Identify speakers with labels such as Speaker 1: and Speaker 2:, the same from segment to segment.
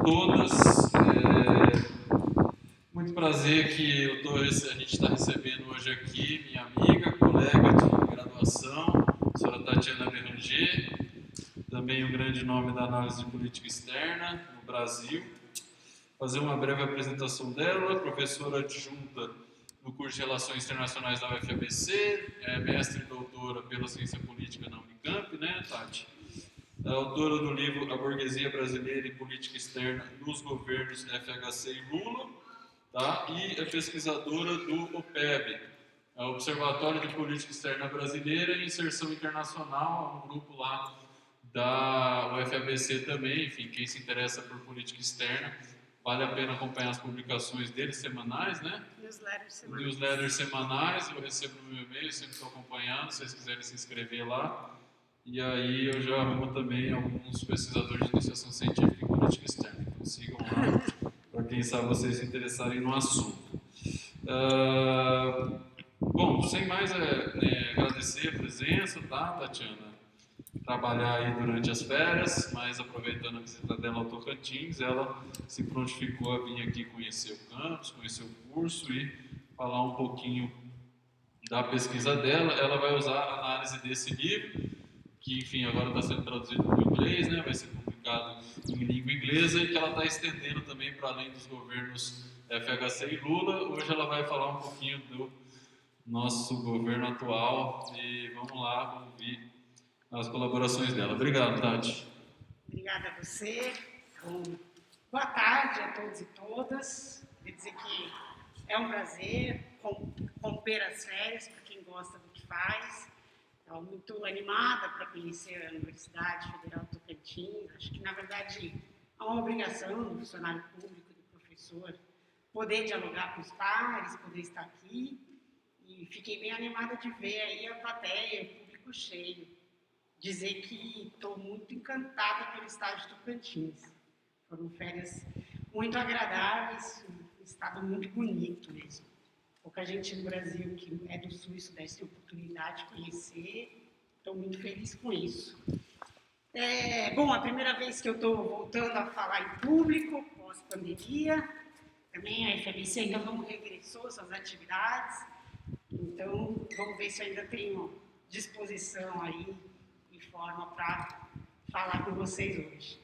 Speaker 1: todas. Muito prazer que a gente está recebendo hoje aqui minha amiga, colega de graduação, a senhora Tatiana Beranger, também um grande nome da análise de política externa no Brasil. Fazer uma breve apresentação dela, professora adjunta no curso de Relações Internacionais da UFABC, mestre e doutora pela Ciência Política na Unicamp, né, Tati? É autora do livro A Burguesia Brasileira e Política Externa nos Governos FHC e Lula, tá? E é pesquisadora do OPEB, Observatório de Política Externa Brasileira e Inserção Internacional, um grupo lá da UFABC também. Enfim, quem se interessa por política externa, vale a pena acompanhar as publicações deles semanais, né? Newsletters semanais, eu recebo no meu e-mail, sempre estou acompanhando, se vocês quiserem se inscrever lá. E aí eu já arrumo também alguns pesquisadores de iniciação científica em política externa. Então sigam lá, para quem sabe vocês se interessarem no assunto. Bom, sem mais agradecer a presença, tá, Tatiana? Trabalhar aí durante as férias, mas aproveitando a visita dela ao Tocantins, ela se prontificou a vir aqui conhecer o campus, conhecer o curso e falar um pouquinho da pesquisa dela. Ela vai usar a análise desse livro, que, enfim, agora está sendo traduzido para o inglês, né? Vai ser publicado em língua inglesa e que ela está estendendo também para além dos governos FHC e Lula. Hoje ela vai falar um pouquinho do nosso governo atual e vamos lá ouvir as colaborações dela. Obrigado, Tati.
Speaker 2: Obrigada a você. Bom, boa tarde a todos e todas. Queria dizer que é um prazer romper as férias para quem gosta do que faz. Estou muito animada para conhecer a Universidade Federal do Tocantins. Acho que, na verdade, é uma obrigação do funcionário público, do professor, poder dialogar com os pares, poder estar aqui. E fiquei bem animada de ver aí a plateia, o público cheio. Dizer que estou muito encantada pelo estado de Tocantins. Foram férias muito agradáveis, um estado muito bonito mesmo. Pouca gente no Brasil que é do Sul e Sudeste tem oportunidade de conhecer. Estou muito feliz com isso. Bom, a primeira vez que eu estou voltando a falar em público, pós-pandemia. Também a FABC ainda não regressou suas atividades. Então, vamos ver se eu ainda tenho disposição aí e forma para falar com vocês hoje.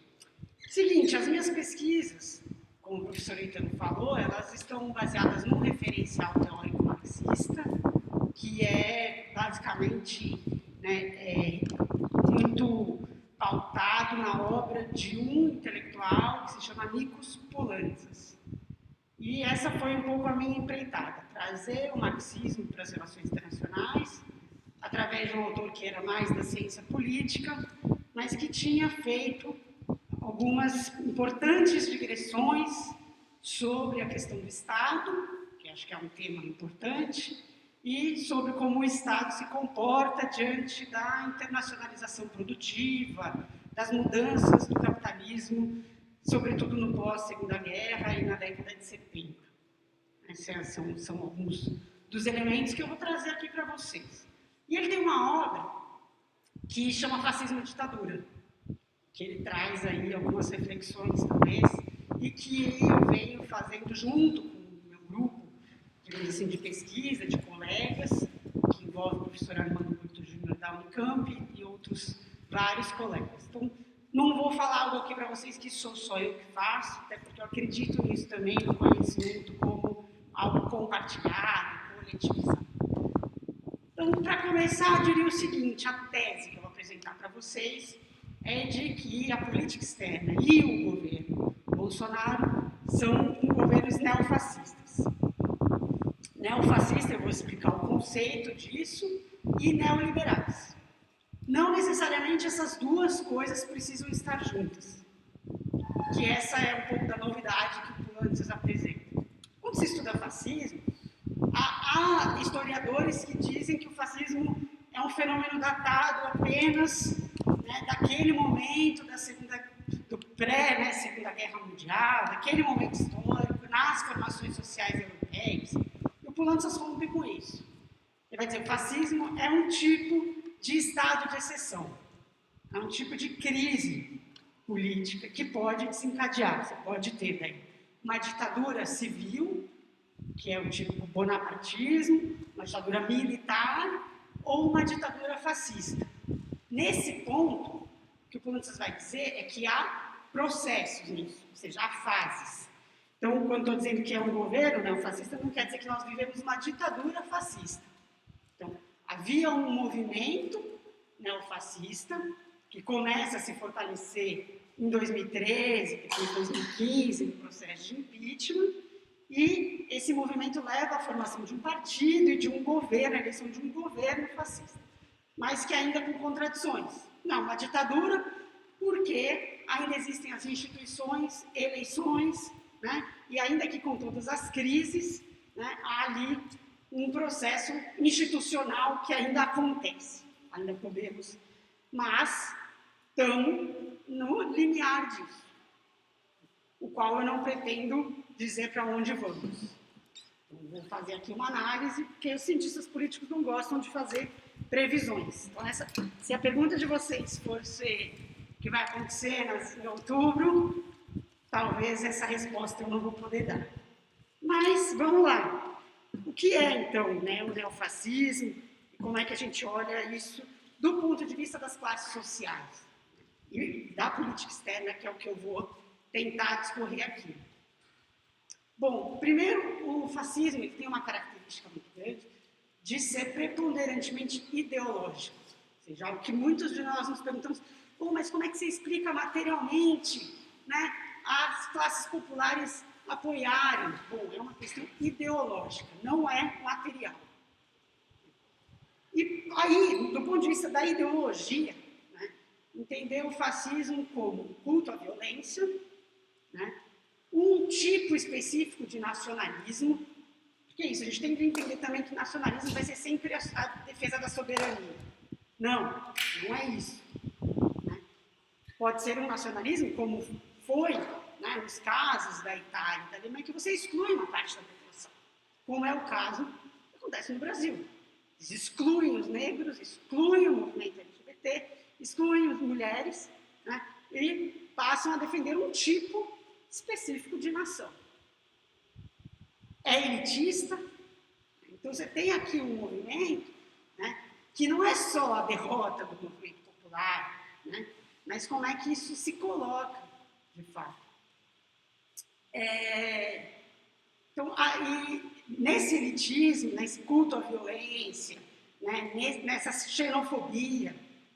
Speaker 2: Seguinte, as minhas pesquisas, como o professor Itano falou, elas estão baseadas num referencial teórico marxista, que é basicamente muito pautado na obra de um intelectual que se chama Nikos Poulantzas. E essa foi um pouco a minha empreitada, trazer o marxismo para as relações internacionais, através de um autor que era mais da ciência política, mas que tinha feito algumas importantes digressões sobre a questão do Estado, que acho que é um tema importante, e sobre como o Estado se comporta diante da internacionalização produtiva, das mudanças do capitalismo, sobretudo no pós-Segunda Guerra e na década de 70. Esses são alguns dos elementos que eu vou trazer aqui para vocês. E ele tem uma obra que chama Fascismo e Ditadura, que ele traz aí algumas reflexões, talvez, e que eu venho fazendo junto com o meu grupo de pesquisa, de colegas, que envolve o professor Armando Porto Júnior da Unicamp e outros vários colegas. Então, não vou falar algo aqui para vocês que sou só eu que faço, até porque eu acredito nisso também, no conhecimento como algo compartilhado, coletivizado. Então, para começar, eu diria o seguinte: a tese que eu vou apresentar para vocês é de que a política externa e o governo Bolsonaro são governos neofascistas. Neofascista, eu vou explicar o conceito disso, e neoliberais. Não necessariamente essas duas coisas precisam estar juntas, que essa é um pouco da novidade que o Poulantzas apresenta. Quando se estuda fascismo, há historiadores que dizem que o fascismo é um fenômeno datado apenas daquele momento do pré-Segunda Guerra Mundial, daquele momento histórico, nas formações sociais europeias. E o Poulantzas rompe com isso. Ele vai dizer que o fascismo é um tipo de estado de exceção, é um tipo de crise política que pode desencadear. Você pode ter, né, uma ditadura civil, que é o tipo bonapartismo, uma ditadura militar ou uma ditadura fascista. Nesse ponto, o que o Poulantzas vai dizer é que há processos nisso, ou seja, há fases. Então, quando estou dizendo que é um governo neofascista, não quer dizer que nós vivemos uma ditadura fascista. Então, havia um movimento neofascista que começa a se fortalecer em 2013, depois 2015, no processo de impeachment, e esse movimento leva à formação de um partido e de um governo, a eleição de um governo fascista, mas que ainda com contradições. Não, uma ditadura, porque ainda existem as instituições, eleições, né? E ainda que com todas as crises, né, há ali um processo institucional que ainda acontece, ainda podemos, mas estamos no limiar disso, o qual eu não pretendo dizer para onde vamos. Então, vou fazer aqui uma análise, porque os cientistas políticos não gostam de fazer previsões. Então, se a pergunta de vocês for ser o que vai acontecer em outubro, talvez essa resposta eu não vou poder dar. Mas, vamos lá. O que é, então, né, o neofascismo e como é que a gente olha isso do ponto de vista das classes sociais e da política externa, que é o que eu vou tentar discorrer aqui. Bom, primeiro, o fascismo ele tem uma característica muito grande de ser preponderantemente ideológico. Ou seja, algo que muitos de nós nos perguntamos, mas como é que você explica materialmente, né, as classes populares apoiarem? Bom, é uma questão ideológica, não é material. E aí, do ponto de vista da ideologia, né, entender o fascismo como culto à violência, né, um tipo específico de nacionalismo, porque é isso, a gente tem que entender também que nacionalismo vai ser sempre a defesa da soberania. Não, não é isso. Né? Pode ser um nacionalismo, como foi, né, nos casos da Itália e da Alemanha, que você exclui uma parte da população, como é o caso que acontece no Brasil. Eles excluem os negros, excluem o movimento LGBT, excluem as mulheres, né, e passam a defender um tipo específico de nação. É elitista, então você tem aqui um movimento, né, que não é só a derrota do movimento popular, né, mas como é que isso se coloca, de fato. Então, aí, nesse elitismo, nesse culto à violência, né, nessa xenofobia,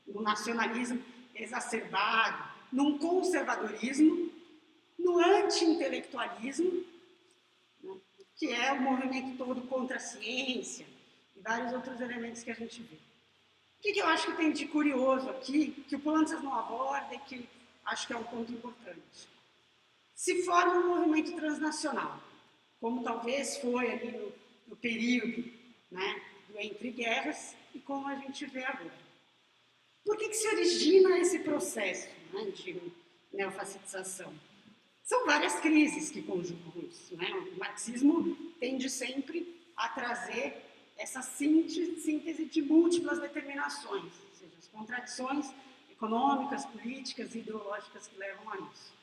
Speaker 2: no nacionalismo exacerbado, num conservadorismo, no anti-intelectualismo, né, que é o movimento todo contra a ciência e vários outros elementos que a gente vê. O que eu acho que tem de curioso aqui, que o Poulantzas não aborda e que acho que é um ponto importante? Se forma um movimento transnacional, como talvez foi ali no período, né, do entre guerras e como a gente vê agora. Por que se origina esse processo, né, de neofascistização? São várias crises que conjugam isso. Né? O marxismo tende sempre a trazer essa síntese de múltiplas determinações, ou seja, as contradições econômicas, políticas e ideológicas que levam a isso.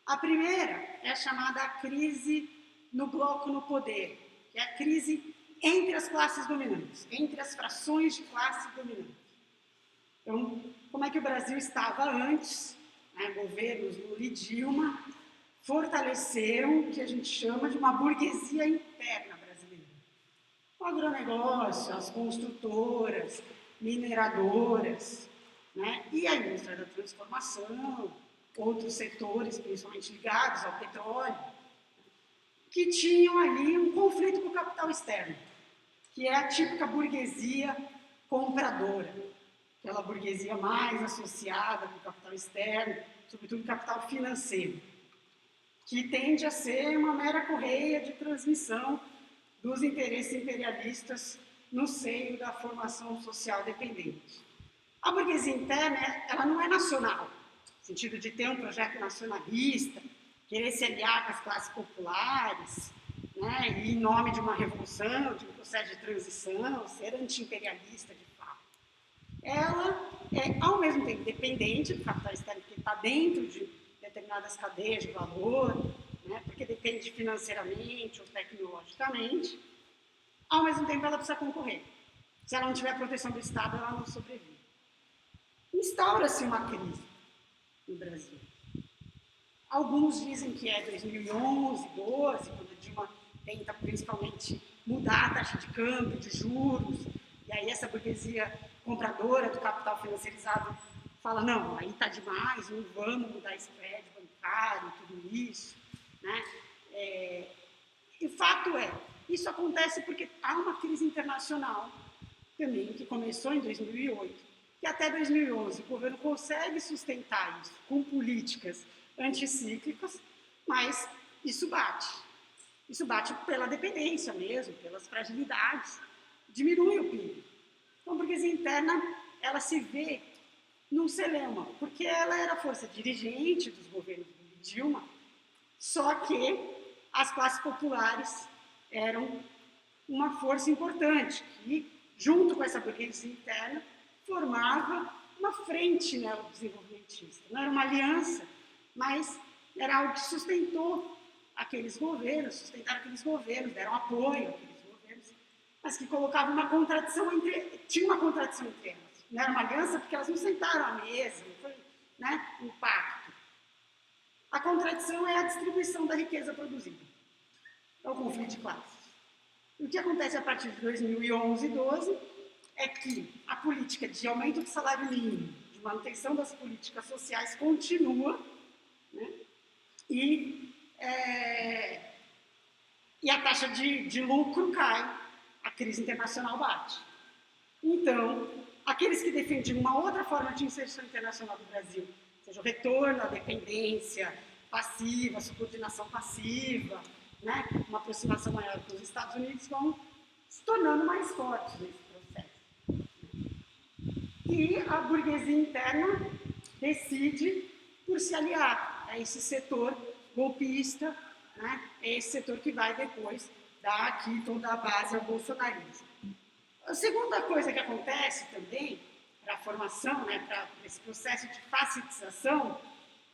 Speaker 2: A primeira é a chamada crise no bloco no poder, que é a crise entre as classes dominantes, entre as frações de classe dominante. Então, como é que o Brasil estava antes, né, governos Lula e Dilma, fortaleceram o que a gente chama de uma burguesia interna brasileira. O agronegócio, as construtoras, mineradoras, né, e a indústria da transformação, outros setores, principalmente ligados ao petróleo, que tinham ali um conflito com o capital externo, que é a típica burguesia compradora, aquela burguesia mais associada com o capital externo, sobretudo o capital financeiro, que tende a ser uma mera correia de transmissão dos interesses imperialistas no seio da formação social dependente. A burguesia interna, ela não é nacional, no sentido de ter um projeto nacionalista, querer se aliar com as classes populares, né, e em nome de uma revolução, de um processo de transição, ser anti-imperialista de fato. Ela é, ao mesmo tempo, dependente do capital externo, porque está dentro de determinadas cadeias de valor, né, porque depende financeiramente ou tecnologicamente, ao mesmo tempo ela precisa concorrer. Se ela não tiver proteção do Estado, ela não sobrevive. Instaura-se uma crise no Brasil. Alguns dizem que é 2011, 12, quando a Dilma tenta principalmente mudar a taxa de câmbio, de juros, e aí essa burguesia compradora do capital financiarizado fala, não, aí está demais, não vamos mudar spread bancário, tudo isso. Né? E o fato é, isso acontece porque há uma crise internacional também, que começou em 2008, que até 2011 o governo consegue sustentar isso com políticas anticíclicas, mas isso bate. Isso bate pela dependência mesmo, pelas fragilidades, diminui o PIB. Então, a burguesia interna, ela se vê num celema, porque ela era a força dirigente dos governos de Dilma, só que as classes populares eram uma força importante, que, junto com essa burguesia interna, formava uma frente neodesenvolvimentista. Não era uma aliança, mas era algo que sustentou aqueles governos, sustentaram aqueles governos, deram apoio àqueles governos, mas que colocavam uma contradição tinha uma contradição entre elas. Não era uma aliança porque elas não sentaram à mesa, não foi, né, um pacto. A contradição é a distribuição da riqueza produzida. É o conflito de classes. O que acontece a partir de 2011 e 2012 é que a política de aumento do salário mínimo, de manutenção das políticas sociais continua, né? E a taxa de lucro cai, a crise internacional bate. Então, aqueles que defendiam uma outra forma de inserção internacional do Brasil, seja o retorno à dependência passiva, subordinação passiva, né, uma aproximação maior com os Estados Unidos, vão se tornando mais fortes nesse processo. E a burguesia interna decide por se aliar a esse setor golpista, né, esse setor que vai depois dar aqui toda a base ao bolsonarismo. A segunda coisa que acontece também para a formação, né, para esse processo de facetização,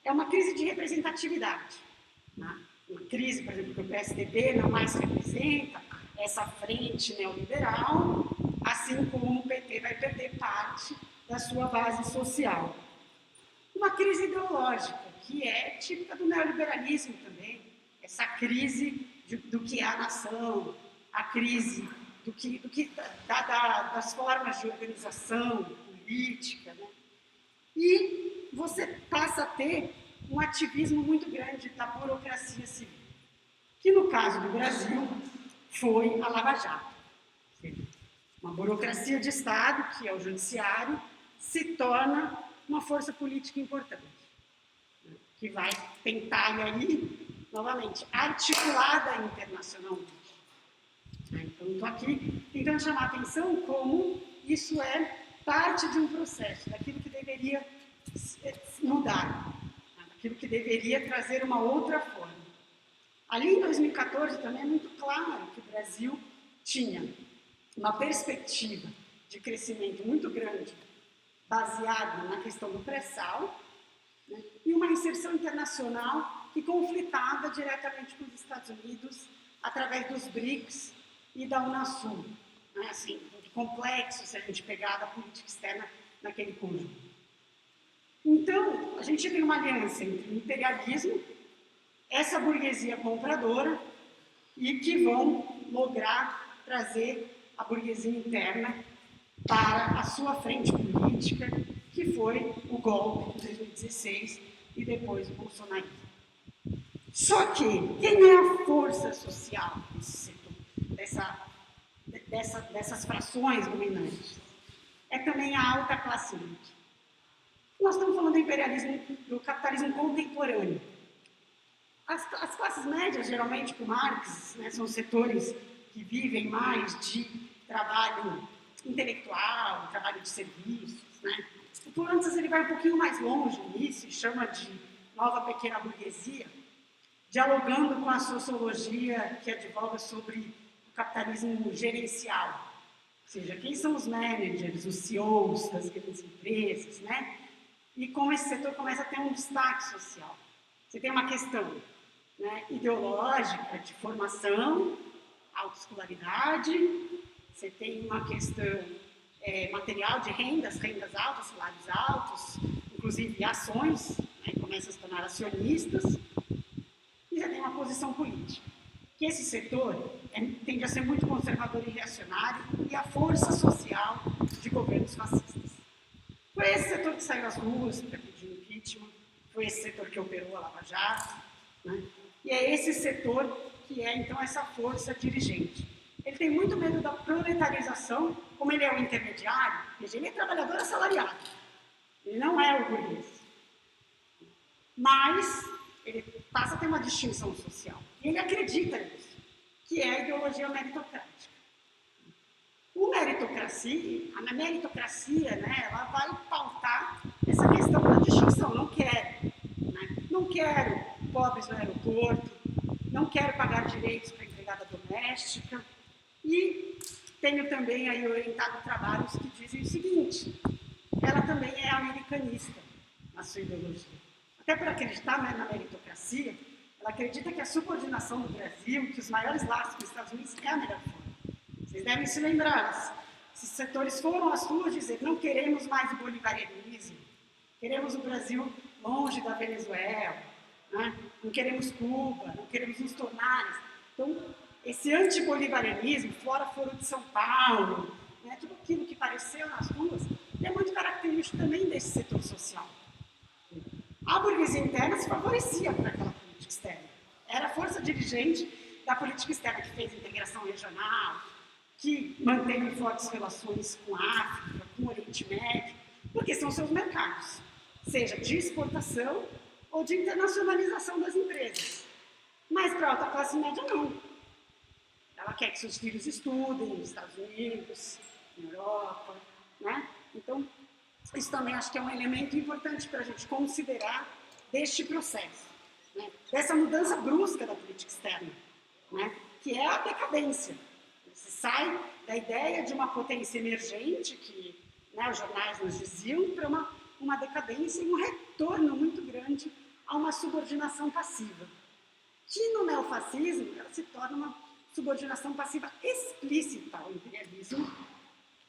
Speaker 2: é uma crise de representatividade. Né? Uma crise, por exemplo, que o PSDB não mais representa essa frente neoliberal, assim como o PT vai perder parte da sua base social. Uma crise ideológica, que é típica do neoliberalismo também, essa crise do que é a nação, a crise das formas de organização política, né? E você passa a ter um ativismo muito grande da burocracia civil, que no caso do Brasil foi a Lava Jato. Uma burocracia de Estado, que é o judiciário, se torna uma força política importante, né? Que vai tentar, e aí, novamente, articulada internacionalmente. Então, estou aqui tentando chamar a atenção como isso é parte de um processo, daquilo que deveria mudar, daquilo que deveria trazer uma outra forma. Ali em 2014 também é muito claro que o Brasil tinha uma perspectiva de crescimento muito grande, baseada na questão do pré-sal, né, e uma inserção internacional que conflitava diretamente com os Estados Unidos através dos BRICS e da Unasul. Né, assim, muito complexo se a gente pegar da política externa naquele conjunto. Então, a gente tem uma aliança entre o imperialismo, essa burguesia compradora, e que vão lograr trazer a burguesia interna para a sua frente política, que foi o golpe de 2016 e depois o bolsonarismo. Só que, quem é a força social desse setor, dessas frações dominantes? É também a alta classe média. Nós estamos falando do imperialismo, do capitalismo contemporâneo. As classes médias, geralmente, com Marx, né, são setores que vivem mais de trabalho intelectual, trabalho de serviços. Né? O Polantzas ele vai um pouquinho mais longe nisso, e chama de nova pequena burguesia, dialogando com a sociologia que advoga sobre o capitalismo gerencial. Ou seja, quem são os managers, os CEOs das grandes empresas, né? e como esse setor começa a ter um destaque social. Você tem uma questão, né, ideológica, de formação, autoescolaridade, você tem uma questão material de rendas altas, salários altos, inclusive ações, né, começa a se tornar acionistas, e você tem uma posição política. Que esse setor tende a ser muito conservador e reacionário e a força social de governos fascistas. Foi esse setor que saiu às ruas para pedir impeachment, foi esse setor que operou a Lava Jato, né? E é esse setor que é, então, essa força dirigente. Ele tem muito medo da proletarização, como ele é o intermediário, veja, ele é trabalhador assalariado, ele não é o burguês. Mas ele passa a ter uma distinção social. E ele acredita nisso, que é a ideologia meritocrática. A meritocracia, né, ela vai pautar essa questão da distinção. Não quero pobres no aeroporto, não quero pagar direitos para empregada doméstica. E tenho também aí orientado trabalhos que dizem o seguinte: ela também é americanista na sua ideologia. Até por acreditar, né, na meritocracia, ela acredita que a subordinação do Brasil, que os maiores laços com os Estados Unidos, é a melhor forma. Vocês devem se lembrar, esses setores foram às ruas dizer: não queremos mais o bolivarianismo, queremos o Brasil longe da Venezuela, né? Não queremos Cuba, não queremos nos tornar. Então, esse antibolivarianismo, fora Foro de São Paulo, né, tudo aquilo que apareceu nas ruas, é muito característico também desse setor social. A burguesia interna se favorecia por aquela política externa. Era a força dirigente da política externa que fez integração regional, que manteve fortes relações com a África, com o Oriente Médio, porque são seus mercados, seja de exportação ou de internacionalização das empresas. Mas para a alta classe média, não. Ela quer que seus filhos estudem nos Estados Unidos, na Europa, né? Então, isso também acho que é um elemento importante para a gente considerar deste processo, né? Dessa mudança brusca da política externa, né? Que é a decadência. Você sai da ideia de uma potência emergente, que, né, os jornais nos diziam, para uma decadência e um retorno muito grande a uma subordinação passiva. Que no neofascismo ela se torna uma subordinação passiva explícita ao imperialismo.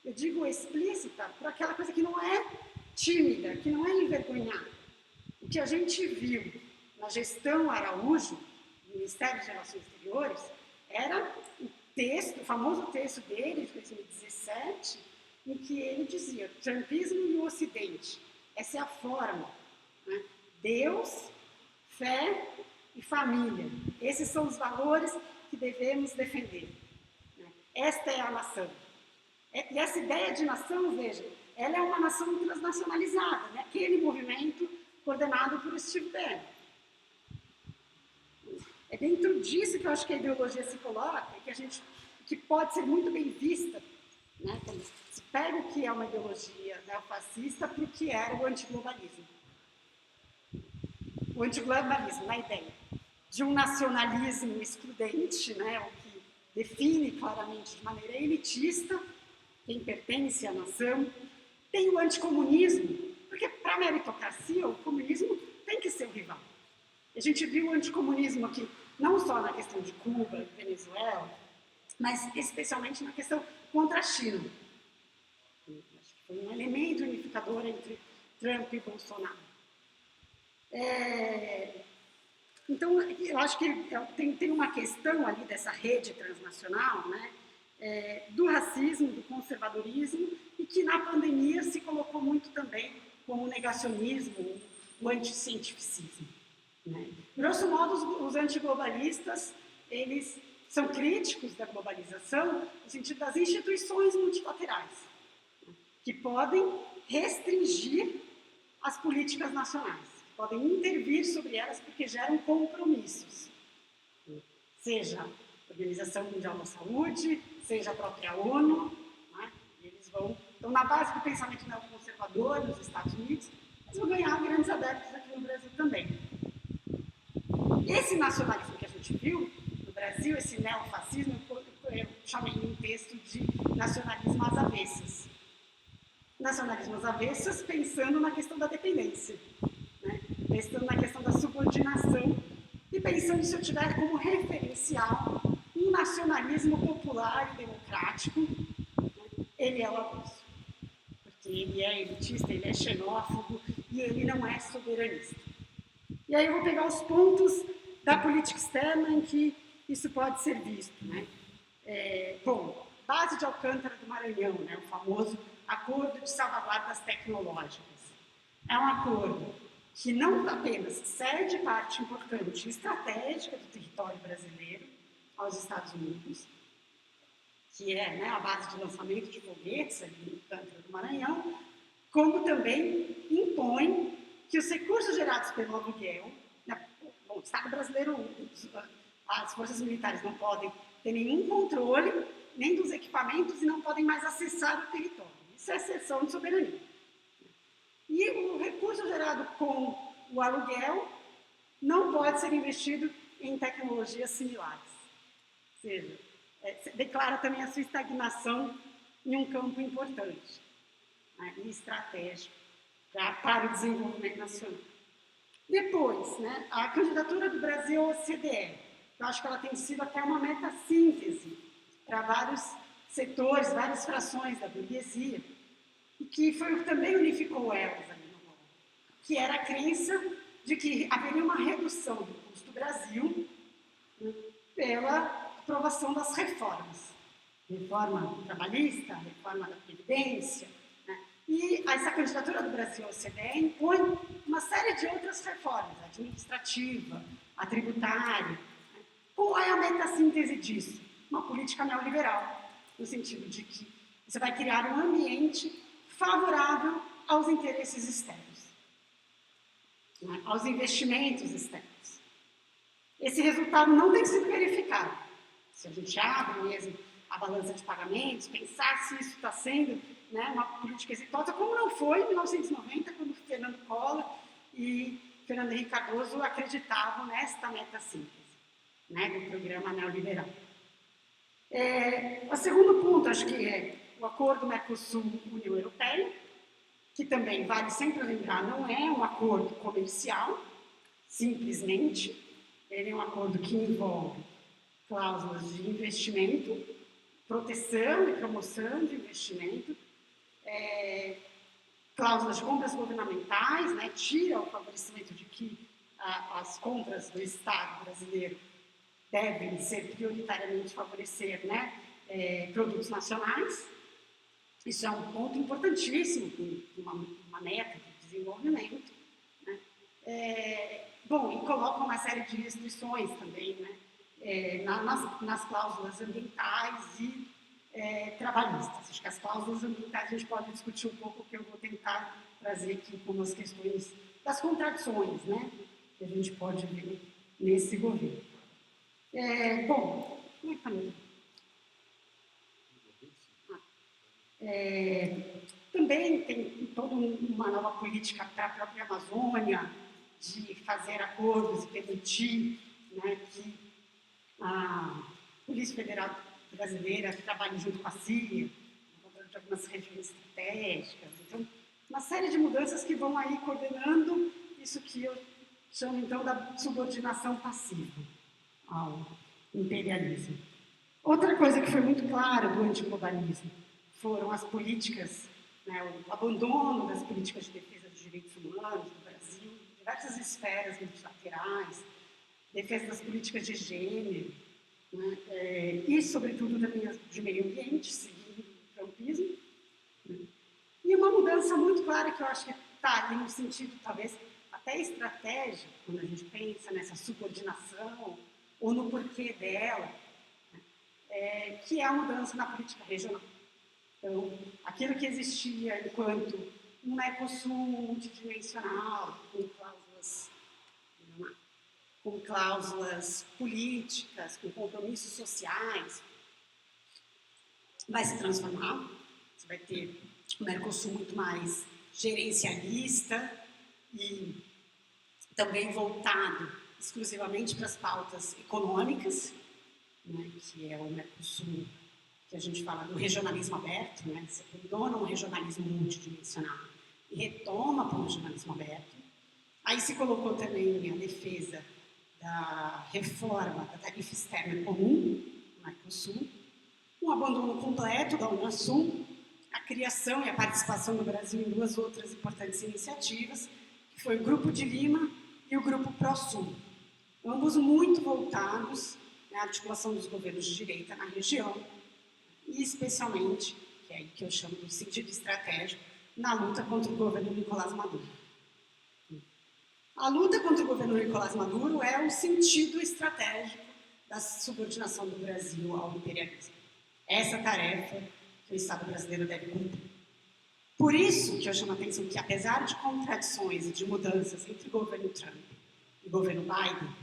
Speaker 2: Eu digo explícita por aquela coisa que não é tímida, que não é envergonhada. O que a gente viu na gestão Araújo, do Ministério das Relações Exteriores, era o famoso texto dele, de 2017, em que ele dizia: Trumpismo e o Ocidente. Essa é a forma, né? Deus, fé e família. Esses são os valores que devemos defender. Esta é a nação. E essa ideia de nação, veja, ela é uma nação transnacionalizada, né? Aquele movimento coordenado por Steve Bannon. É dentro disso que eu acho que a ideologia se coloca, que pode ser muito bem vista, né? Quando se pega o que é uma ideologia neofascista para o que era o antiglobalismo. O antiglobalismo, na ideia de um nacionalismo excludente, né? O que define claramente de maneira elitista quem pertence à nação. Tem o anticomunismo, porque para a meritocracia o comunismo tem que ser o rival. A gente viu o anticomunismo aqui, não só na questão de Cuba e Venezuela, mas especialmente na questão contra a China. Acho que foi um elemento unificador entre Trump e Bolsonaro. Então, eu acho que tem uma questão ali dessa rede transnacional, né, do racismo, do conservadorismo, e que na pandemia se colocou muito também como o negacionismo, o anticientificismo. Né? Grosso modo, os antiglobalistas, eles são críticos da globalização no sentido das instituições multilaterais, né, que podem restringir as políticas nacionais, podem intervir sobre elas porque geram compromissos, seja a Organização Mundial da Saúde, seja a própria ONU, né? Eles estão na base do pensamento neoconservador nos Estados Unidos, mas vão ganhar grandes adeptos aqui no Brasil também. Esse nacionalismo que a gente viu no Brasil, esse neofascismo, eu chamei em um texto de nacionalismo às avessas. nacionalismos avessas, pensando na questão da dependência, né? Pensando na questão da subordinação e pensando se eu tiver como referencial um nacionalismo popular e democrático, né? Ele é o abuso, porque ele é elitista, ele é xenófobo e ele não é soberanista. E aí eu vou pegar os pontos da política externa em que isso pode ser visto, né? Bom, base de Alcântara do Maranhão, né? O famoso Acordo de Salvaguardas Tecnológicas. É um acordo que não apenas cede parte importante e estratégica do território brasileiro aos Estados Unidos, que é, né, a base de lançamento de foguetes ali no Alcântara do Maranhão, como também impõe que os recursos gerados pelo aluguel, né, bom, o Estado brasileiro, as forças militares não podem ter nenhum controle nem dos equipamentos e não podem mais acessar o território. Isso é cessão de soberania. E o recurso gerado com o aluguel não pode ser investido em tecnologias similares. Ou seja, declara também a sua estagnação em um campo importante, né, e estratégico para o desenvolvimento nacional. Depois, né, a candidatura do Brasil ao OCDE. Eu acho que ela tem sido até uma meta-síntese para vários setores, várias frações da burguesia, e que foi o que também unificou elas ali no Globo, que era a crença de que haveria uma redução do custo do Brasil, né, pela aprovação das reformas. Reforma trabalhista, reforma da Previdência, né? E essa candidatura do Brasil ao OCDE impõe uma série de outras reformas, a administrativa, a tributária. Né? Qual é a meta-síntese disso? Uma política neoliberal, no sentido de que você vai criar um ambiente favorável aos interesses externos, né? Aos investimentos externos. Esse resultado não tem sido verificado. Se a gente abre mesmo a balança de pagamentos, pensar se isso está sendo, né, uma política exitosa, como não foi em 1990, quando Fernando Collor e Fernando Henrique Cardoso acreditavam nesta meta-síntese, né, do programa neoliberal. O segundo ponto, acho que é o acordo Mercosul-União Europeia, que também vale sempre lembrar, não é um acordo comercial, simplesmente, ele é um acordo que envolve cláusulas de investimento, proteção e promoção de investimento, cláusulas de compras governamentais, né, tira o favorecimento de que as compras do Estado brasileiro devem ser prioritariamente favorecer, né, produtos nacionais. Isso é um ponto importantíssimo, uma meta de desenvolvimento. Né? Bom, e coloca uma série de restrições também, né, nas cláusulas ambientais e trabalhistas. Acho que as cláusulas ambientais a gente pode discutir um pouco, que eu vou tentar trazer aqui como as questões das contradições, né, que a gente pode ver nesse governo. Bom, como é que está mesmo? Também tem toda uma nova política para a própria Amazônia, de fazer acordos e permitir, né, que a Polícia Federal Brasileira trabalhe junto com a CIA, de algumas regiões estratégicas. Então, uma série de mudanças que vão aí coordenando isso que eu chamo, então, da subordinação passiva ao imperialismo. Outra coisa que foi muito clara do antiglobalismo foram as políticas, né, o abandono das políticas de defesa dos direitos humanos no Brasil, diversas esferas multilaterais, defesa das políticas de gênero, né, e, sobretudo, também de meio ambiente, seguindo o trumpismo. Né, e uma mudança muito clara que eu acho que está ali no sentido, talvez, até estratégico, quando a gente pensa nessa subordinação ou no porquê dela, né, que é a mudança na política regional. Então, aquilo que existia enquanto um Mercosul multidimensional, com cláusulas políticas, com compromissos sociais, vai se transformar. Você vai ter um Mercosul muito mais gerencialista e também voltado exclusivamente para as pautas econômicas, né, que é o Mercosul, que a gente fala do regionalismo aberto, né? Se abandona um regionalismo multidimensional e retoma para o regionalismo aberto. Aí se colocou também a defesa da reforma da tarifa externa comum, no Mercosul, um abandono completo da Unasul, a criação e a participação do Brasil em duas outras importantes iniciativas, que foi o Grupo de Lima e o Grupo Prosul, ambos muito voltados à articulação dos governos de direita na região, e especialmente, que é aí que eu chamo do sentido estratégico, na luta contra o governo Nicolás Maduro. A luta contra o governo Nicolás Maduro é o sentido estratégico da subordinação do Brasil ao imperialismo. Essa tarefa que o Estado brasileiro deve cumprir. Por isso que eu chamo a atenção que, apesar de contradições e de mudanças entre o governo Trump e o governo Biden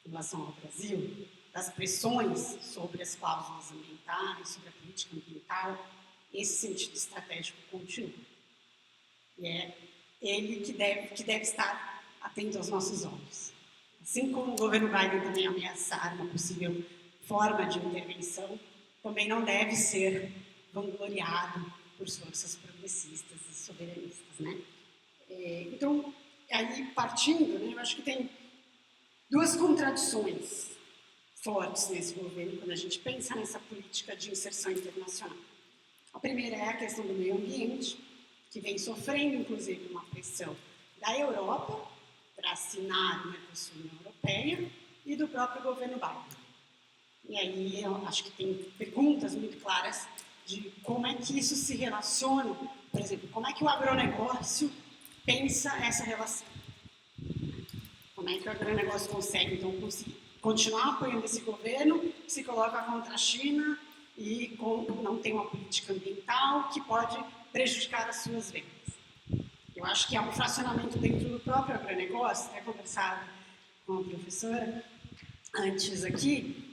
Speaker 2: em relação ao Brasil, das pressões sobre as cláusulas ambientais, sobre a política ambiental, esse sentido estratégico continua. E é ele que deve estar atento aos nossos olhos. Assim como o governo Biden também ameaçar uma possível forma de intervenção, também não deve ser vangloriado por forças progressistas e soberanistas, né? Então, aí partindo, né, eu acho que tem duas contradições fortes nesse governo quando a gente pensa nessa política de inserção internacional. A primeira é a questão do meio ambiente, que vem sofrendo, inclusive, uma pressão da Europa para assinar o Mercosul na Europeia e do próprio governo Biden. E aí eu acho que tem perguntas muito claras de como é que isso se relaciona, por exemplo, como é que o agronegócio pensa essa relação. Como é que o agronegócio consegue, então, continuar apoiando esse governo que se coloca contra a China e não tem uma política ambiental que pode prejudicar as suas vendas. Eu acho que há um fracionamento dentro do próprio agronegócio, até conversava com a professora antes aqui,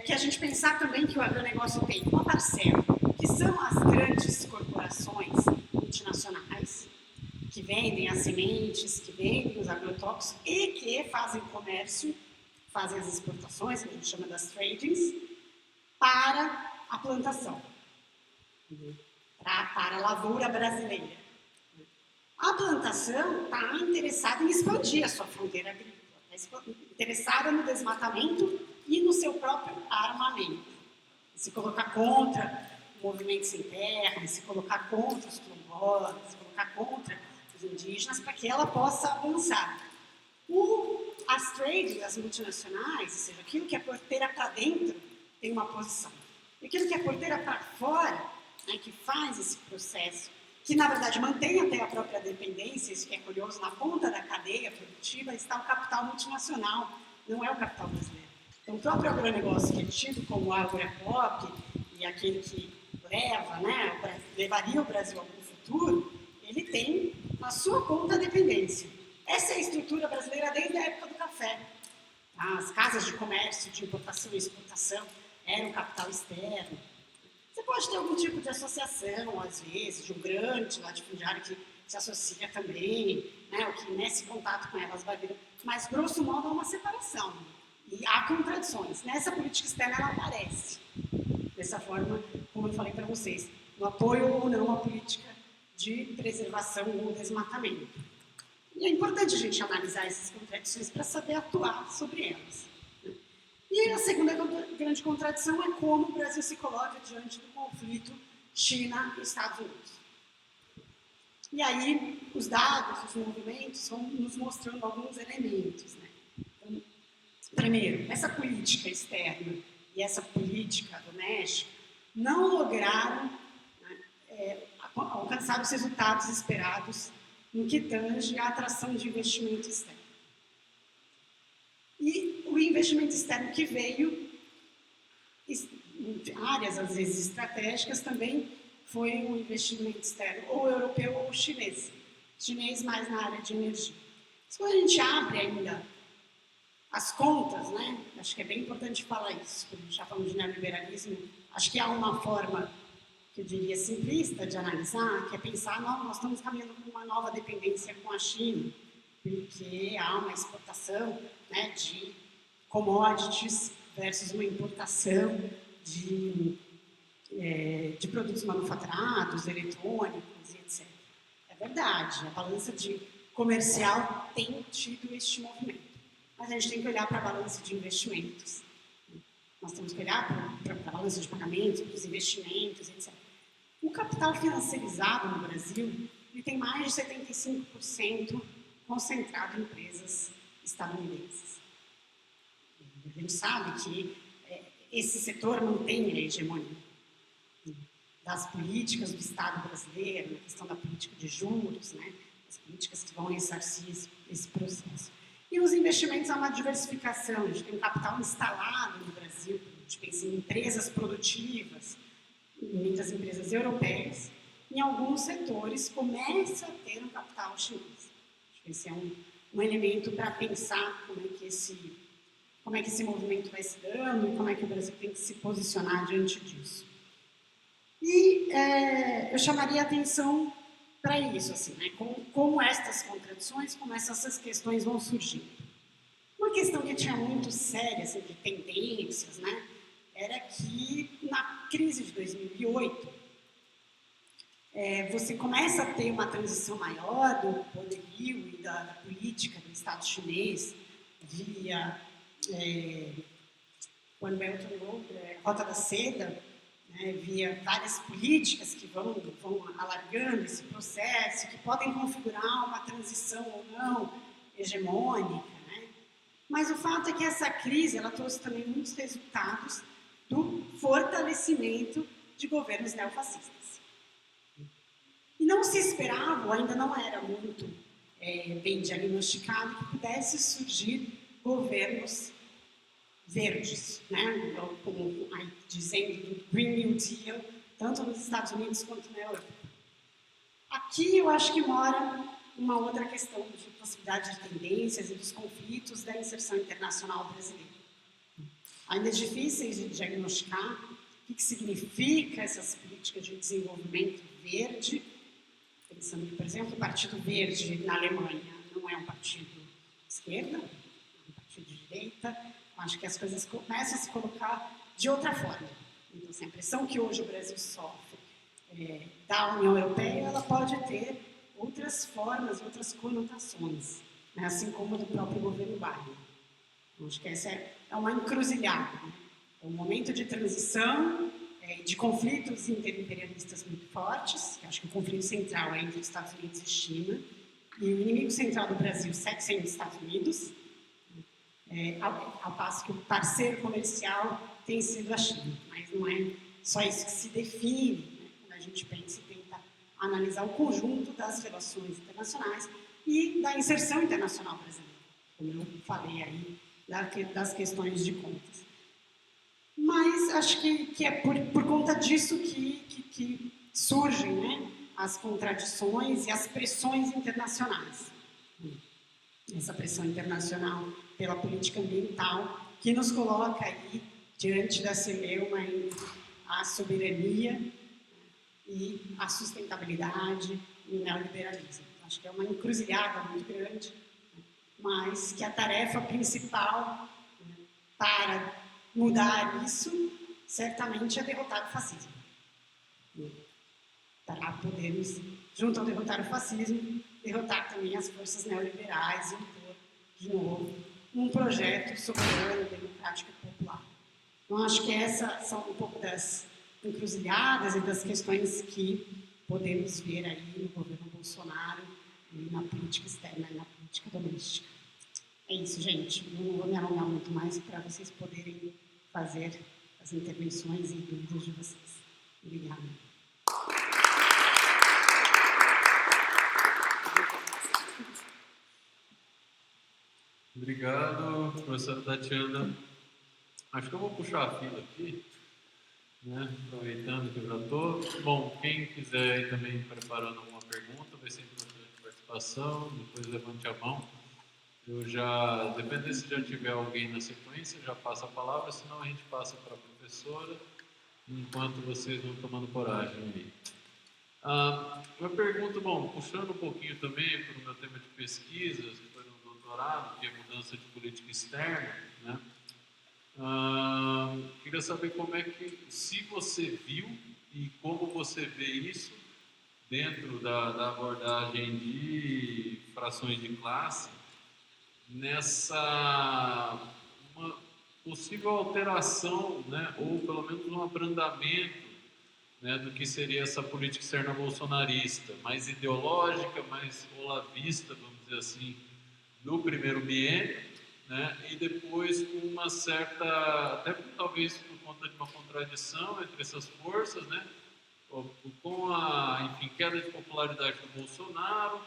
Speaker 2: que a gente pensar também que o agronegócio tem uma parcela, que são as grandes corporações multinacionais, que vendem as sementes, que vendem os agrotóxicos e que fazem comércio, fazem as exportações, que a gente chama das tradings, para a plantação, para a lavoura brasileira. A plantação está interessada em expandir a sua fronteira agrícola, está interessada no desmatamento e no seu próprio armamento. Se colocar contra o movimento sem terra, se colocar contra os quilombolas, se colocar contra os indígenas, para que ela possa avançar. As trades, as multinacionais, ou seja, aquilo que é porteira para dentro, tem uma posição. E aquilo que é porteira para fora, né, que faz esse processo, que na verdade mantém até a própria dependência, isso que é curioso, na ponta da cadeia produtiva está o capital multinacional, não é o capital brasileiro. Então, o próprio agronegócio, que é tido como agro-pop e aquele que leva, né, levaria o Brasil a algum futuro, ele tem na sua conta a dependência. Essa é a estrutura brasileira desde a época do café. As casas de comércio, de importação e exportação eram capital externo. Você pode ter algum tipo de associação, às vezes, de um grande latifundiário que se associa também, né, ou que nesse contato com elas vai vir. Mas, grosso modo, há uma separação. E há contradições. Nessa política externa, ela aparece. Dessa forma, como eu falei para vocês, no apoio ou não à política de preservação ou desmatamento. E é importante a gente analisar essas contradições para saber atuar sobre elas. E a segunda grande contradição é como o Brasil se coloca diante do conflito China e Estados Unidos. E aí, os dados, os movimentos vão nos mostrando alguns elementos. Né? Então, primeiro, essa política externa e essa política doméstica não lograram, né, alcançar os resultados esperados no que tange à atração de investimento externo. E o investimento externo que veio, em áreas às vezes estratégicas, também foi um investimento externo ou europeu ou chinês. Chinês mais na área de energia. Mas quando a gente abre ainda as contas, né, acho que é bem importante falar isso, quando a gente já falando de neoliberalismo, acho que há uma forma, que eu diria simplista, de analisar, que é pensar, não, nós estamos caminhando para uma nova dependência com a China, porque há uma exportação, né, de commodities versus uma importação de de produtos manufaturados, eletrônicos e etc. É verdade, a balança comercial tem tido este movimento. Mas a gente tem que olhar para a balança de investimentos. Nós temos que olhar para a balança de pagamentos, para os investimentos, etc. O capital financiarizado no Brasil ele tem mais de 75% concentrado em empresas estadunidenses. A gente sabe que esse setor mantém a hegemonia das políticas do Estado brasileiro, na questão da política de juros, né, as políticas que vão ressarcir esse processo. E os investimentos há uma diversificação, a gente tem um capital instalado no Brasil, a gente pensa em empresas produtivas, muitas empresas europeias, em alguns setores começa a ter um capital chinês. Acho que esse é um elemento para pensar como é que esse movimento vai se dando e como é que o Brasil tem que se posicionar diante disso. E eu chamaria a atenção para isso, assim, né? Como estas contradições, como essas questões vão surgindo. Uma questão que tinha muito séria, assim, de tendências, né? Era que na crise de 2008, você começa a ter uma transição maior do poderio e da política do Estado chinês via One Belt and Road, Rota da Seda, né, via várias políticas que vão alargando esse processo, que podem configurar uma transição ou não hegemônica. Né? Mas o fato é que essa crise ela trouxe também muitos resultados do fortalecimento de governos neofascistas. E não se esperava, ou ainda não era muito bem diagnosticado, que pudesse surgir governos verdes, né? Como dizendo do Green New Deal, tanto nos Estados Unidos quanto na Europa. Aqui eu acho que mora uma outra questão de possibilidade de tendências e dos conflitos da inserção internacional brasileira. Ainda é difícil de diagnosticar o que significa essas políticas de desenvolvimento verde, pensando que, por exemplo, o Partido Verde na Alemanha não é um partido de esquerda, é um partido de direita. Acho que as coisas começam a se colocar de outra forma. Então, assim, a pressão que hoje o Brasil sofre da União Europeia, ela pode ter outras formas, outras conotações, né? Assim como do próprio governo Biden. Acho que essa é uma encruzilhada. Né? É um momento de transição, de conflitos interimperialistas muito fortes, que acho que o conflito central é entre os Estados Unidos e China, e o inimigo central do Brasil segue sendo os Estados Unidos, ao passo que o parceiro comercial tem sido a China. Mas não é só isso que se define, né? Quando a gente pensa e tenta analisar o conjunto das relações internacionais e da inserção internacional brasileira, como eu falei aí, das questões de contas. Mas acho que é por conta disso que surgem, né, as contradições e as pressões internacionais. Essa pressão internacional pela política ambiental, que nos coloca aí diante da celeuma entre a soberania e a sustentabilidade e o neoliberalismo. Acho que é uma encruzilhada muito grande, mas que a tarefa principal para mudar isso, certamente, é derrotar o fascismo. Para podermos, junto ao derrotar o fascismo, derrotar também as forças neoliberais e impor, de novo, um projeto soberano, democrático e popular. Então, acho que essas são um pouco das encruzilhadas e das questões que podemos ver aí no governo Bolsonaro e na política externa e na política doméstica. É isso, gente. Não vou me alongar muito mais para vocês poderem fazer as intervenções e dúvidas de vocês. Obrigada.
Speaker 1: Obrigado, professora Tatiana. Acho que eu vou puxar a fila aqui, né? Aproveitando que eu já estou. Bom, quem quiser ir também preparando alguma pergunta, vai ser importante a participação, depois levante a mão. Eu já, dependendo se já tiver alguém na sequência, já passo a palavra, senão a gente passa para a professora, enquanto vocês vão tomando coragem aí. Eu pergunto, bom, puxando um pouquinho também para o meu tema de pesquisa, que foi no doutorado, que é mudança de política externa, né? Queria saber como é que, se você viu e como você vê isso dentro da abordagem de frações de classe, nessa uma possível alteração, né, ou pelo menos um abrandamento, né, do que seria essa política externa bolsonarista, mais ideológica, mais olavista, vamos dizer assim, no primeiro biênio, né, e depois com uma certa, até talvez por conta de uma contradição entre essas forças, né, com a, enfim, queda de popularidade do Bolsonaro,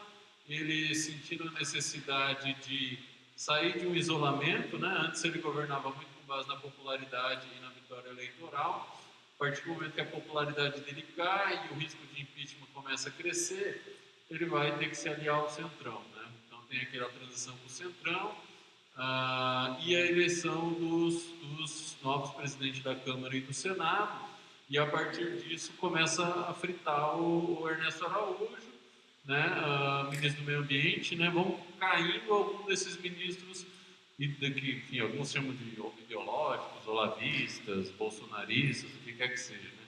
Speaker 1: ele sentindo a necessidade de sair de um isolamento, né? Antes ele governava muito com base na popularidade e na vitória eleitoral. A partir do momento que a popularidade dele cai e o risco de impeachment começa a crescer, ele vai ter que se aliar ao Centrão, né? Então tem aquela transição para o Centrão, e a eleição dos novos presidentes da Câmara e do Senado, e a partir disso começa a fritar o Ernesto Araújo, né, ministro do Meio Ambiente, né, vão caindo alguns desses ministros, que enfim, alguns chamam de ideológicos, olavistas, bolsonaristas, o que quer que seja, né,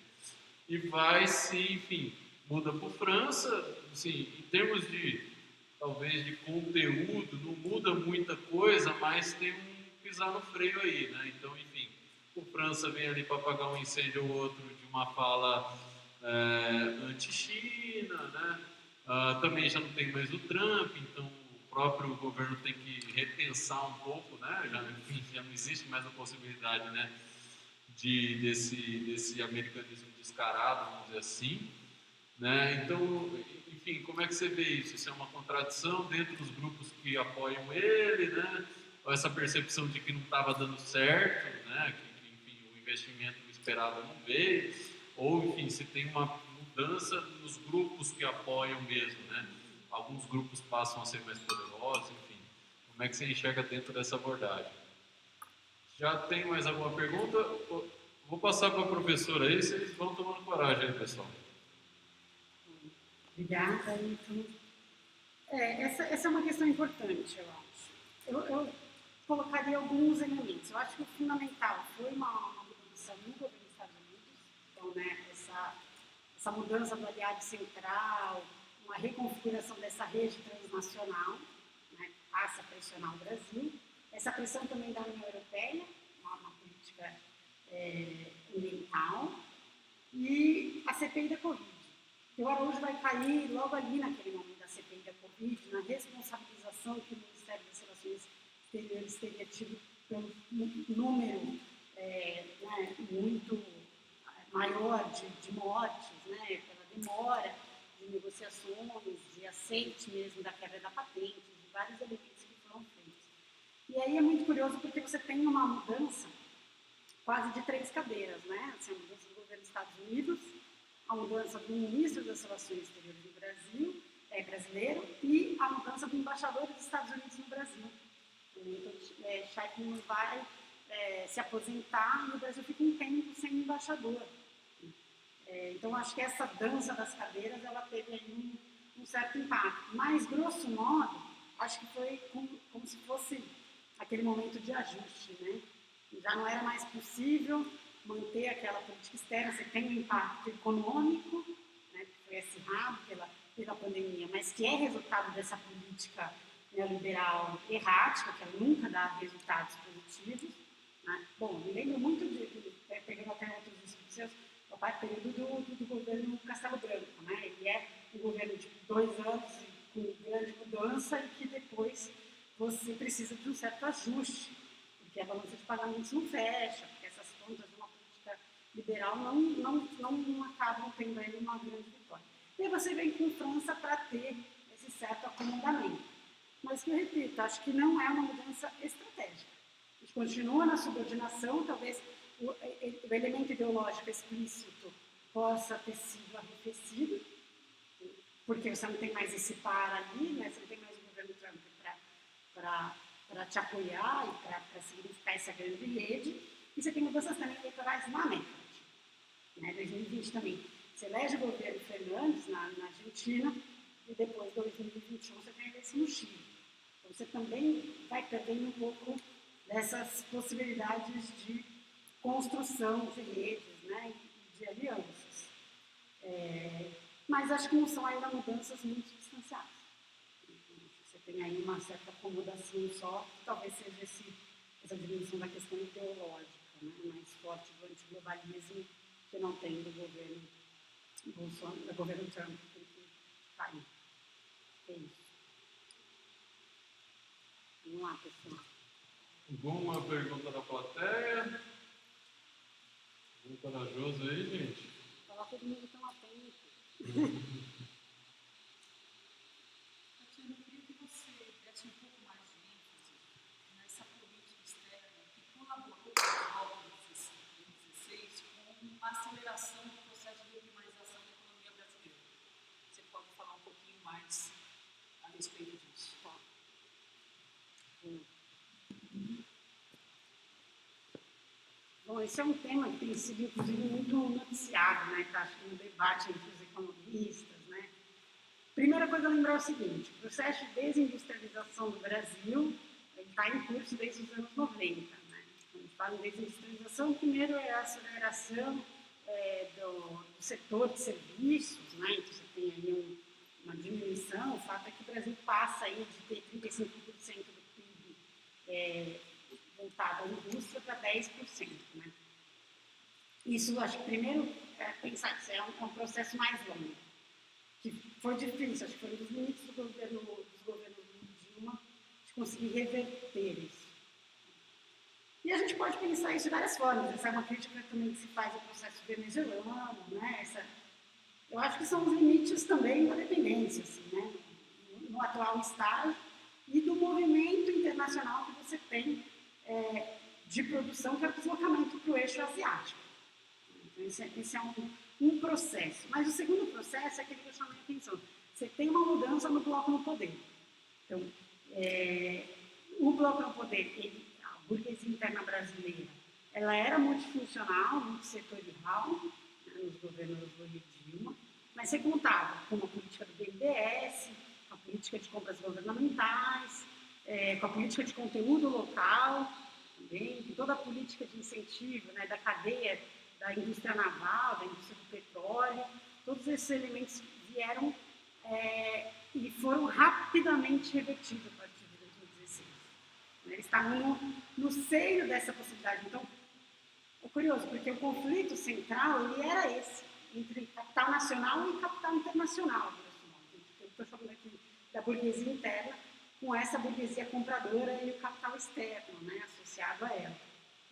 Speaker 1: e vai se, enfim, muda para França, assim, em termos de, talvez, de conteúdo, não muda muita coisa, mas tem um pisar no freio aí, né, então, enfim, o França vem ali para apagar um incêndio ou outro de uma fala anti-China, né? Também já não tem mais o Trump, então o próprio governo tem que repensar um pouco, né? Já, enfim, já não existe mais a possibilidade, né, desse americanismo descarado, vamos dizer assim, né? Então, enfim, como é que você vê isso? Isso é uma contradição dentro dos grupos que apoiam ele, né? Ou essa percepção de que não estava dando certo, né? Que, enfim, o investimento esperado não veio, ou, enfim, se tem uma mudança nos grupos que apoiam mesmo, né? Alguns grupos passam a ser mais poderosos, enfim. Como é que você enxerga dentro dessa abordagem? Já tem mais alguma pergunta? Vou passar para a professora aí, vocês vão tomando coragem aí, pessoal.
Speaker 2: Obrigada. Então, essa é uma questão importante, eu acho. Eu colocaria alguns elementos. Eu acho que o fundamental foi uma mudança no governo dos Estados Unidos. Então, né, essa mudança do aliado central, uma reconfiguração dessa rede transnacional, né, que passa a pressionar o Brasil. Essa pressão também da União Europeia, uma política ambiental, e a CPI da Covid. O Araújo vai cair logo ali naquele momento da CPI da Covid, na responsabilização que o Ministério das Relações Exteriores teria tido pelo número muito maior de mortes, né, pela demora de negociações, de aceite mesmo da quebra da patente, de vários elementos que foram feitos. E aí é muito curioso porque você tem uma mudança quase de 3 cadeiras, né? Assim, a mudança do governo dos Estados Unidos, a mudança do ministro das Relações Exteriores do Brasil, brasileiro, e a mudança do embaixador dos Estados Unidos no Brasil. Então, Sheinbaum vai se aposentar e o Brasil fica um tempo sem embaixador. Então, acho que essa dança das cadeiras, ela teve aí um certo impacto. Mas, grosso modo, acho que foi como se fosse aquele momento de ajuste, né? Já não era mais possível manter aquela política externa, você tem um impacto econômico, né, que foi acirrado pela pandemia, mas que é resultado dessa política neoliberal errática, que ela nunca dá resultados positivos. Né? Bom, me lembro muito pegando até outros estudos seus, o período do governo Castelo Branco, né? Ele é um governo de 2 anos com grande mudança e que depois você precisa de um certo ajuste, porque a balança de pagamentos não fecha, porque essas contas de uma política liberal não acabam tendo aí uma grande vitória. E aí você vem com França para ter esse certo acomodamento. Mas que eu repito, acho que não é uma mudança estratégica. A gente continua na subordinação, talvez o elemento ideológico explícito possa ter sido arrefecido, porque você não tem mais esse par ali, né? Você não tem mais o governo Trump para te apoiar e para significar essa grande rede, e você tem mudanças também eleitorais na América Latina. Né? 2020 também, você elege o governo Fernandes na Argentina, e depois, em 2021, você tem a eleição no Chile. Então, você também vai perdendo um pouco dessas possibilidades de construção de redes, né, e de alianças. Mas acho que não são ainda mudanças muito substanciais. Você tem aí uma certa acomodação só, que talvez seja essa dimensão da questão ideológica, né, mais forte do antiglobalismo que não tem do governo Bolsonaro, do governo Trump, que está aí. É isso. Vamos lá, pessoal.
Speaker 1: Alguma pergunta da plateia? Um corajoso aí, gente?
Speaker 2: Estava todo mundo tão atento.
Speaker 3: Tatiana, eu queria que você desse um pouco mais de ênfase nessa política externa que colaborou com a volta de 2016 com a aceleração do processo de urbanização da economia brasileira. Você pode falar um pouquinho mais a respeito disso?
Speaker 2: Tá. Bom, esse é um tema que tem sido, inclusive, muito noticiado, né? Tá, acho que no debate entre os economistas, né? Primeira coisa a lembrar é o seguinte: o processo de desindustrialização do Brasil está em curso desde os anos 90. Né? Quando a gente fala em desindustrialização, primeiro é a aceleração do setor de serviços, né? Então você tem aí uma diminuição. O fato é que o Brasil passa aí de ter 35% do PIB voltado à indústria para 10%. Né? Isso, acho que primeiro pensar que isso é um processo mais longo, que foi difícil, acho que foi um dos limites dos governos Dilma de conseguir reverter isso. E a gente pode pensar isso de várias formas. Essa é uma crítica também que se faz ao processo venezuelano, né? Eu acho que são os limites também da dependência, assim, né? No atual estágio e do movimento internacional que você tem de produção, que é o deslocamento para o eixo asiático. Então, esse é um processo. Mas o segundo processo é aquele que eu chamei a atenção. Você tem uma mudança no bloco no poder. Então, o bloco no poder, a burguesia interna brasileira, ela era multifuncional, multissetorial, né, nos governos Lula e Dilma, mas você contava com uma política do BNDES, com a política de compras governamentais, com a política de conteúdo local, também, com toda a política de incentivo, né, da cadeia da indústria naval, da indústria do petróleo. Todos esses elementos vieram e foram rapidamente revertidos a partir de 2016. Eles estavam no seio dessa possibilidade. Então, é curioso, porque o conflito central ele era esse, entre capital nacional e capital internacional. Eu estou falando aqui da burguesia interna, com essa burguesia compradora e o capital externo, né, associado a ela.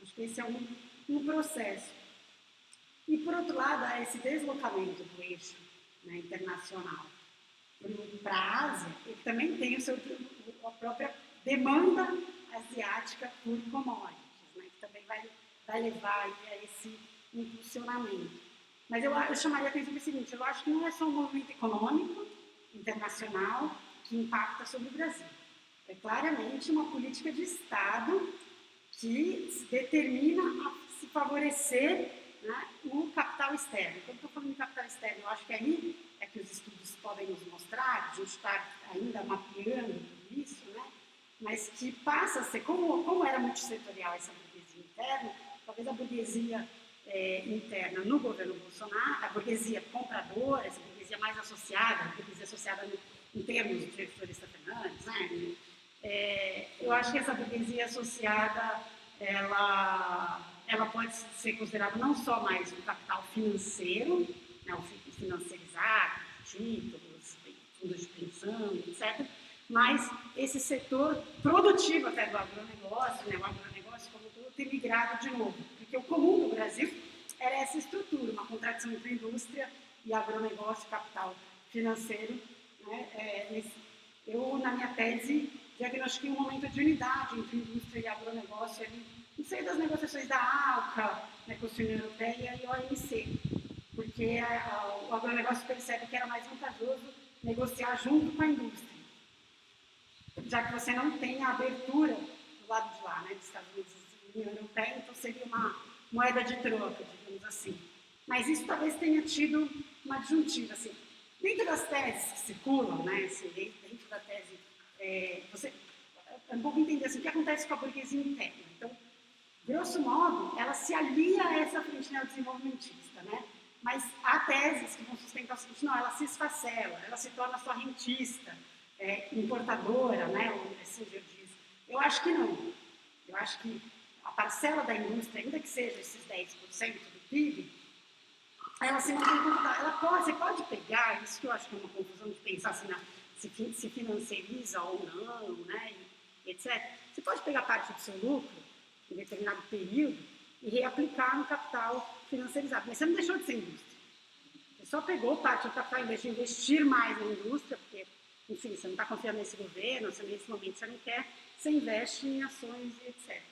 Speaker 2: Acho que esse é um processo. E, por outro lado, há esse deslocamento do eixo, né, internacional para a Ásia, ele também tem a própria demanda asiática por commodities, né, que também vai levar aí a esse impulsionamento. Mas eu chamaria a atenção para o seguinte: eu acho que não é só um movimento econômico internacional que impacta sobre o Brasil. É claramente uma política de Estado que determina a se favorecer, né, o capital externo. Quando eu estou falando de capital externo, eu acho que aí é que os estudos podem nos mostrar, a gente está ainda mapeando tudo isso, né, mas que passa a ser, como era multissetorial essa burguesia interna, talvez a burguesia interna no governo Bolsonaro, a burguesia compradora, essa burguesia mais associada, a burguesia associada em termos de Floresta Fernandes, né, eu acho que essa burguesia associada, ela pode ser considerada não só mais um capital financeiro, né, o financiarizado, títulos, fundos de pensão, etc., mas esse setor produtivo até do agronegócio, né, o agronegócio como todo, ter migrado de novo, porque o comum do Brasil era essa estrutura, uma contradição entre indústria e agronegócio, capital financeiro, né, eu, na minha tese, diagnostiquei um momento de unidade entre indústria e agronegócio ali, no seio das negociações da ALCA, né, com a União Europeia e a OMC, porque o agronegócio percebe que era mais vantajoso negociar junto com a indústria, já que você não tem a abertura do lado de lá, né, dos Estados Unidos e União Europeia, então seria uma moeda de troca, digamos assim. Mas isso talvez tenha tido uma disjuntiva, assim. Dentro das teses que circulam, né, assim, dentro da tese, um pouco entender assim, o que acontece com a burguesia interna. Então, grosso modo, ela se alia a essa frente neodesenvolvimentista, né? Mas há teses que vão sustentar o seguinte, não, ela se esfacela, ela se torna só rentista, importadora, né? O Kissinger diz. Eu acho que não. Eu acho que a parcela da indústria, ainda que seja esses 10% do PIB, ela se mantém você pode pegar, isso que eu acho que é uma confusão de pensar assim, se financiariza ou não, né? E etc. Você pode pegar parte do seu lucro em determinado período e reaplicar no capital financiarizado. Mas você não deixou de ser indústria. Você só pegou parte do capital, em vez de investir mais na indústria, porque, enfim, você não está confiando nesse governo, você, nesse momento você não quer, você investe em ações e etc.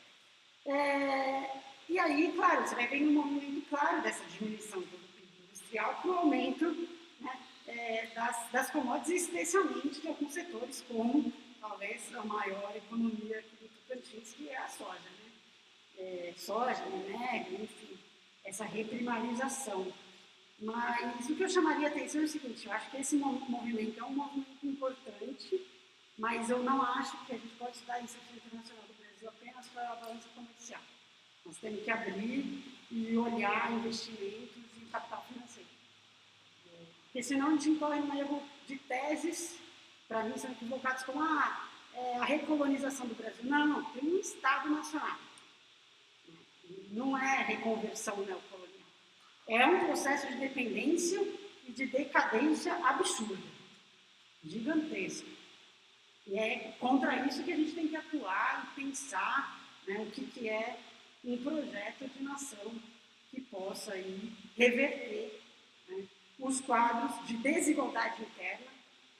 Speaker 2: E aí, claro, você vai ver um movimento claro dessa diminuição do PIB industrial para o aumento, né, das commodities, especialmente de alguns setores, como talvez a maior economia aqui do Tocantins, que é a soja, né? Soja, minério, enfim, essa reprimarização. Mas o que eu chamaria a atenção é o seguinte, eu acho que esse movimento é um movimento importante, mas eu não acho que a gente pode estudar a inserção internacional do Brasil apenas para a balança comercial. Nós temos que abrir e olhar investimentos e capital financeiro. Porque senão a gente incorre num erro de teses, para mim, são equivocados como a recolonização do Brasil. Não, tem um Estado nacional. Não é reconversão neocolonial. É um processo de dependência e de decadência absurda, gigantesca. E é contra isso que a gente tem que atuar e pensar, né, o que é um projeto de nação que possa aí reverter, né, os quadros de desigualdade interna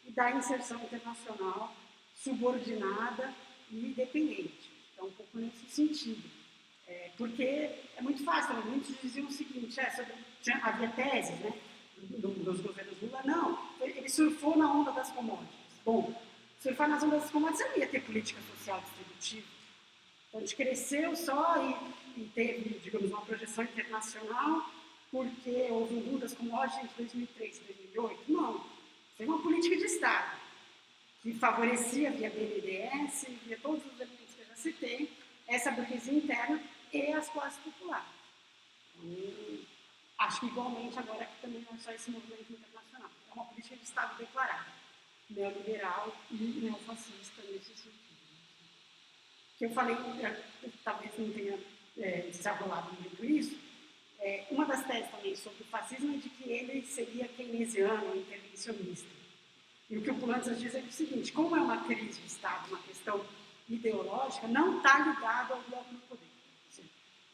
Speaker 2: e da inserção internacional subordinada e dependente. Então, um pouco nesse sentido. Porque é muito fácil, muitos diziam o seguinte, havia teses, né, dos governos Lula, não, ele surfou na onda das commodities. Bom, surfar nas ondas das commodities você não ia ter política social distributiva. Então, a gente cresceu só e teve, digamos, uma projeção internacional porque houve um boom das commodities entre 2003 e 2008. Não, foi uma política de Estado que favorecia via BNDES, via todos os elementos que eu já citei, essa burguesia interna e as classes populares. Então, acho que igualmente agora aqui também não é só esse movimento internacional. É uma política de Estado declarada, neoliberal e neofascista nesse sentido. Que eu falei, talvez não tenha desarrolado muito isso, uma das teses também sobre o fascismo é de que ele seria keynesiano, intervencionista. E o que o Pulantzas diz é o seguinte, como é uma crise de Estado, uma questão ideológica, não está ligado ao bloco do poder.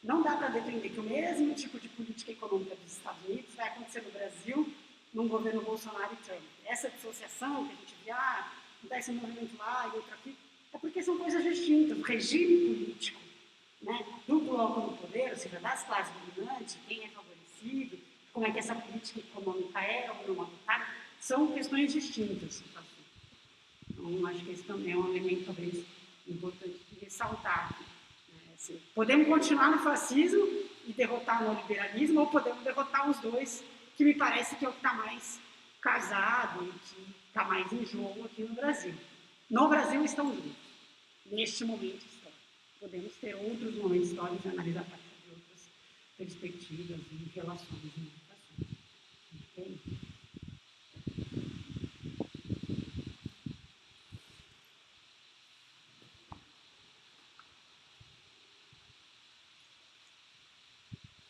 Speaker 2: Não dá para defender que o mesmo tipo de política econômica dos Estados Unidos vai acontecer no Brasil num governo Bolsonaro e Trump. Essa dissociação que a gente vê, acontece um movimento lá e outro aqui, é porque são coisas distintas. O regime político, né, do bloco no poder, ou seja, das classes dominantes, quem é favorecido, como é que essa política econômica é ou não adotada, são questões distintas. Então, acho que esse também é um elemento, talvez, importante de ressaltar. Assim, podemos continuar no fascismo e derrotar o neoliberalismo, ou podemos derrotar os dois, que me parece que é o que está mais casado e que está mais em jogo aqui no Brasil. No Brasil estão juntos. Neste momento estão. Podemos ter outros momentos históricos e analisar a partir de outras perspectivas e relações e implicações. Okay?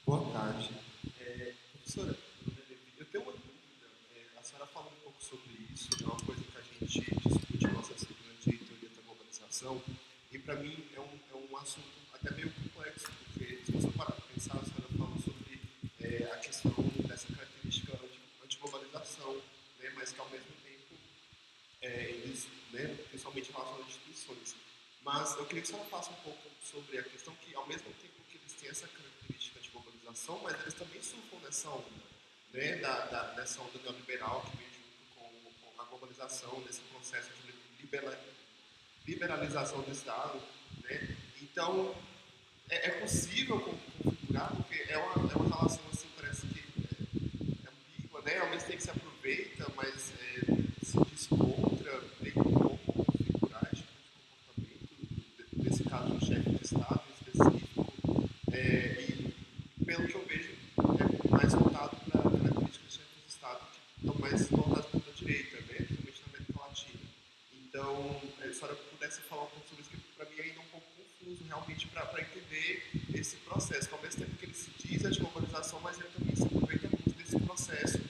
Speaker 4: Boa tarde. Professora, eu tenho uma dúvida. A senhora falou um pouco sobre isso, é uma coisa que a gente discute na nossa disciplina de teoria da globalização, e para mim é um assunto até meio complexo, porque se você parar para pensar, a senhora falou sobre a questão dessa característica anti-globalização, né, mas que ao mesmo tempo eles, né, principalmente em relação às instituições. Mas eu queria que a senhora falasse um pouco sobre a questão que, ao mesmo tempo que eles têm essa característica de globalização, mas eles também surfam nessa onda, né, dessa onda neoliberal que vem junto com a globalização, nesse processo de liberalização do Estado. Né? Então, é possível configurar, porque é uma relação, assim, parece que é ambígua, né? Ao mesmo tempo que se aproveita, mas se diz contra, tem como configurar esse tipo de comportamento. chefe de Estado em específico, e pelo que eu vejo, é mais voltado para a política de chefes de Estado que estão mais voltados para a direita, né? Principalmente na América Latina. Então, se a senhora pudesse falar um pouco sobre isso, que para mim ainda é um pouco confuso realmente para entender esse processo, que ao mesmo tempo que ele se diz a de globalização, mas ele também se aproveita muito desse processo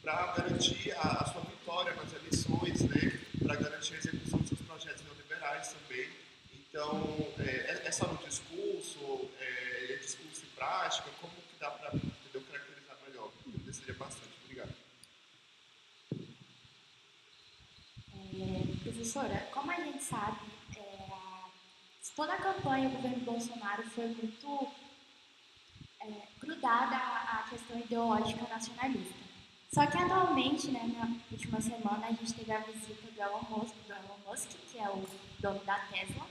Speaker 4: para garantir a sua vitória nas eleições, né? Para garantir a execução dos seus projetos neoliberais também. Então, é só no discurso, é discurso e prática, como que dá para caracterizar melhor? Eu desejaria bastante. Obrigado.
Speaker 5: Professora, como a gente sabe, toda a campanha do governo Bolsonaro foi muito grudada à questão ideológica nacionalista. Só que atualmente, né, na última semana, a gente teve a visita do Elon Musk, que é o dono da Tesla,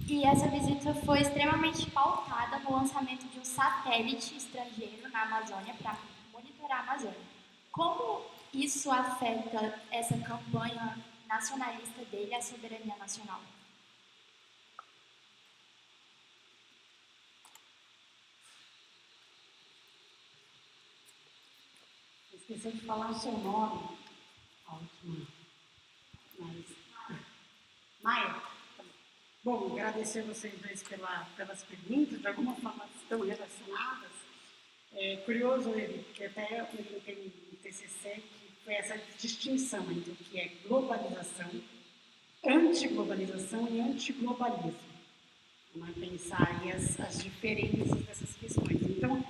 Speaker 5: e essa visita foi extremamente pautada no lançamento de um satélite estrangeiro na Amazônia para monitorar a Amazônia. Como isso afeta essa campanha nacionalista dele à soberania nacional?
Speaker 2: Esqueci de falar o seu nome, a última, mas... Maia? Bom, agradecer vocês dois pelas perguntas, de alguma forma estão relacionadas. É curioso, porque até eu orientei no TCC que foi essa distinção entre o que é globalização, antiglobalização e antiglobalismo. Vamos pensar aí as diferenças dessas questões. Então,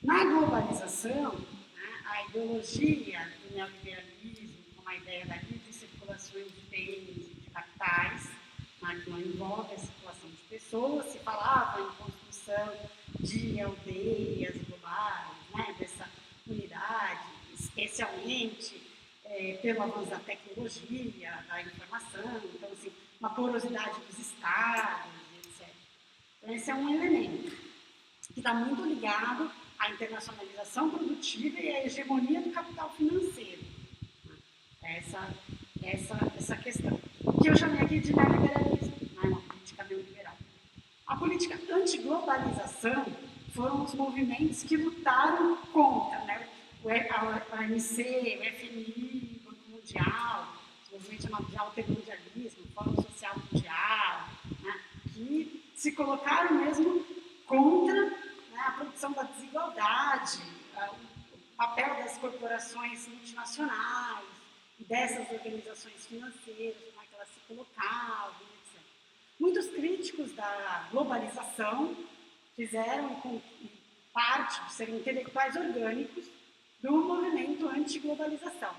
Speaker 2: na globalização, né, a ideologia do neoliberalismo, como a ideia da livre circulação de bens e de capitais, né, que não envolve a circulação de pessoas, se falava em construção de aldeias globais, né, dessa unidade, especialmente pelo avanço da tecnologia, da informação, então, assim, uma porosidade dos estados, etc. Então, esse é um elemento que está muito ligado à internacionalização produtiva e à hegemonia do capital financeiro. Essa questão, que eu chamei aqui de neoliberalismo, né, uma política neoliberal. A política antiglobalização foram os movimentos que lutaram contra, né, o OMC, o FMI, o Banco Mundial, os movimentos chamados de altermundialismo, o Fórum Social Mundial, né, que se colocaram mesmo contra, né, a produção da desigualdade, o papel das corporações multinacionais e dessas organizações financeiras, como é que elas se colocavam, etc. Muitos críticos da globalização fizeram parte de serem intelectuais orgânicos do movimento antiglobalização.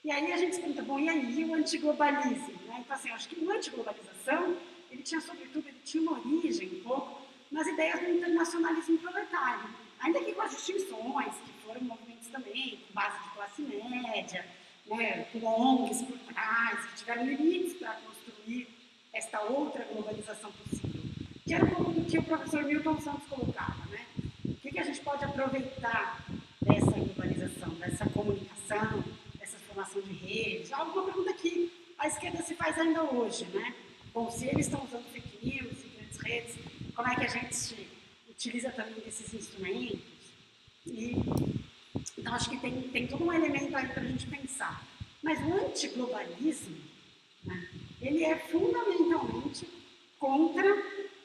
Speaker 2: E aí a gente se pergunta, bom, e aí o antiglobalismo? Né? Então, assim, eu acho que o antiglobalização, ele tinha, sobretudo, ele tinha uma origem um pouco nas ideias do internacionalismo proletário, ainda que com as distinções, que foram movimentos também, com base de classe média, né, com ONGs por trás, que tiveram limites para construir esta outra globalização possível, que era um pouco do que o professor Milton Santos colocava, né? O que a gente pode aproveitar dessa globalização, dessa comunicação, dessa formação de redes? Alguma pergunta que a esquerda se faz ainda hoje, né? Bom, se eles estão usando fake news e grandes redes, como é que a gente utiliza também desses instrumentos? Então, acho que tem todo um elemento aí para a gente pensar. Mas o antiglobalismo, né, ele é fundamentalmente contra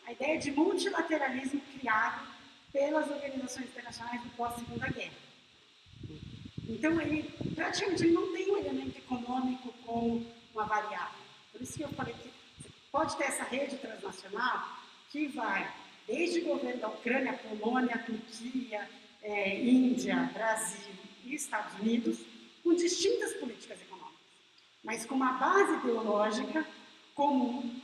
Speaker 2: a ideia de multilateralismo criado pelas organizações internacionais do pós-Segunda Guerra. Então, ele praticamente não tem um elemento econômico como uma variável. Por isso que eu falei que você pode ter essa rede transnacional que vai desde o governo da Ucrânia, Polônia, Turquia, Índia, Brasil e Estados Unidos, com distintas políticas econômicas, mas com uma base ideológica comum.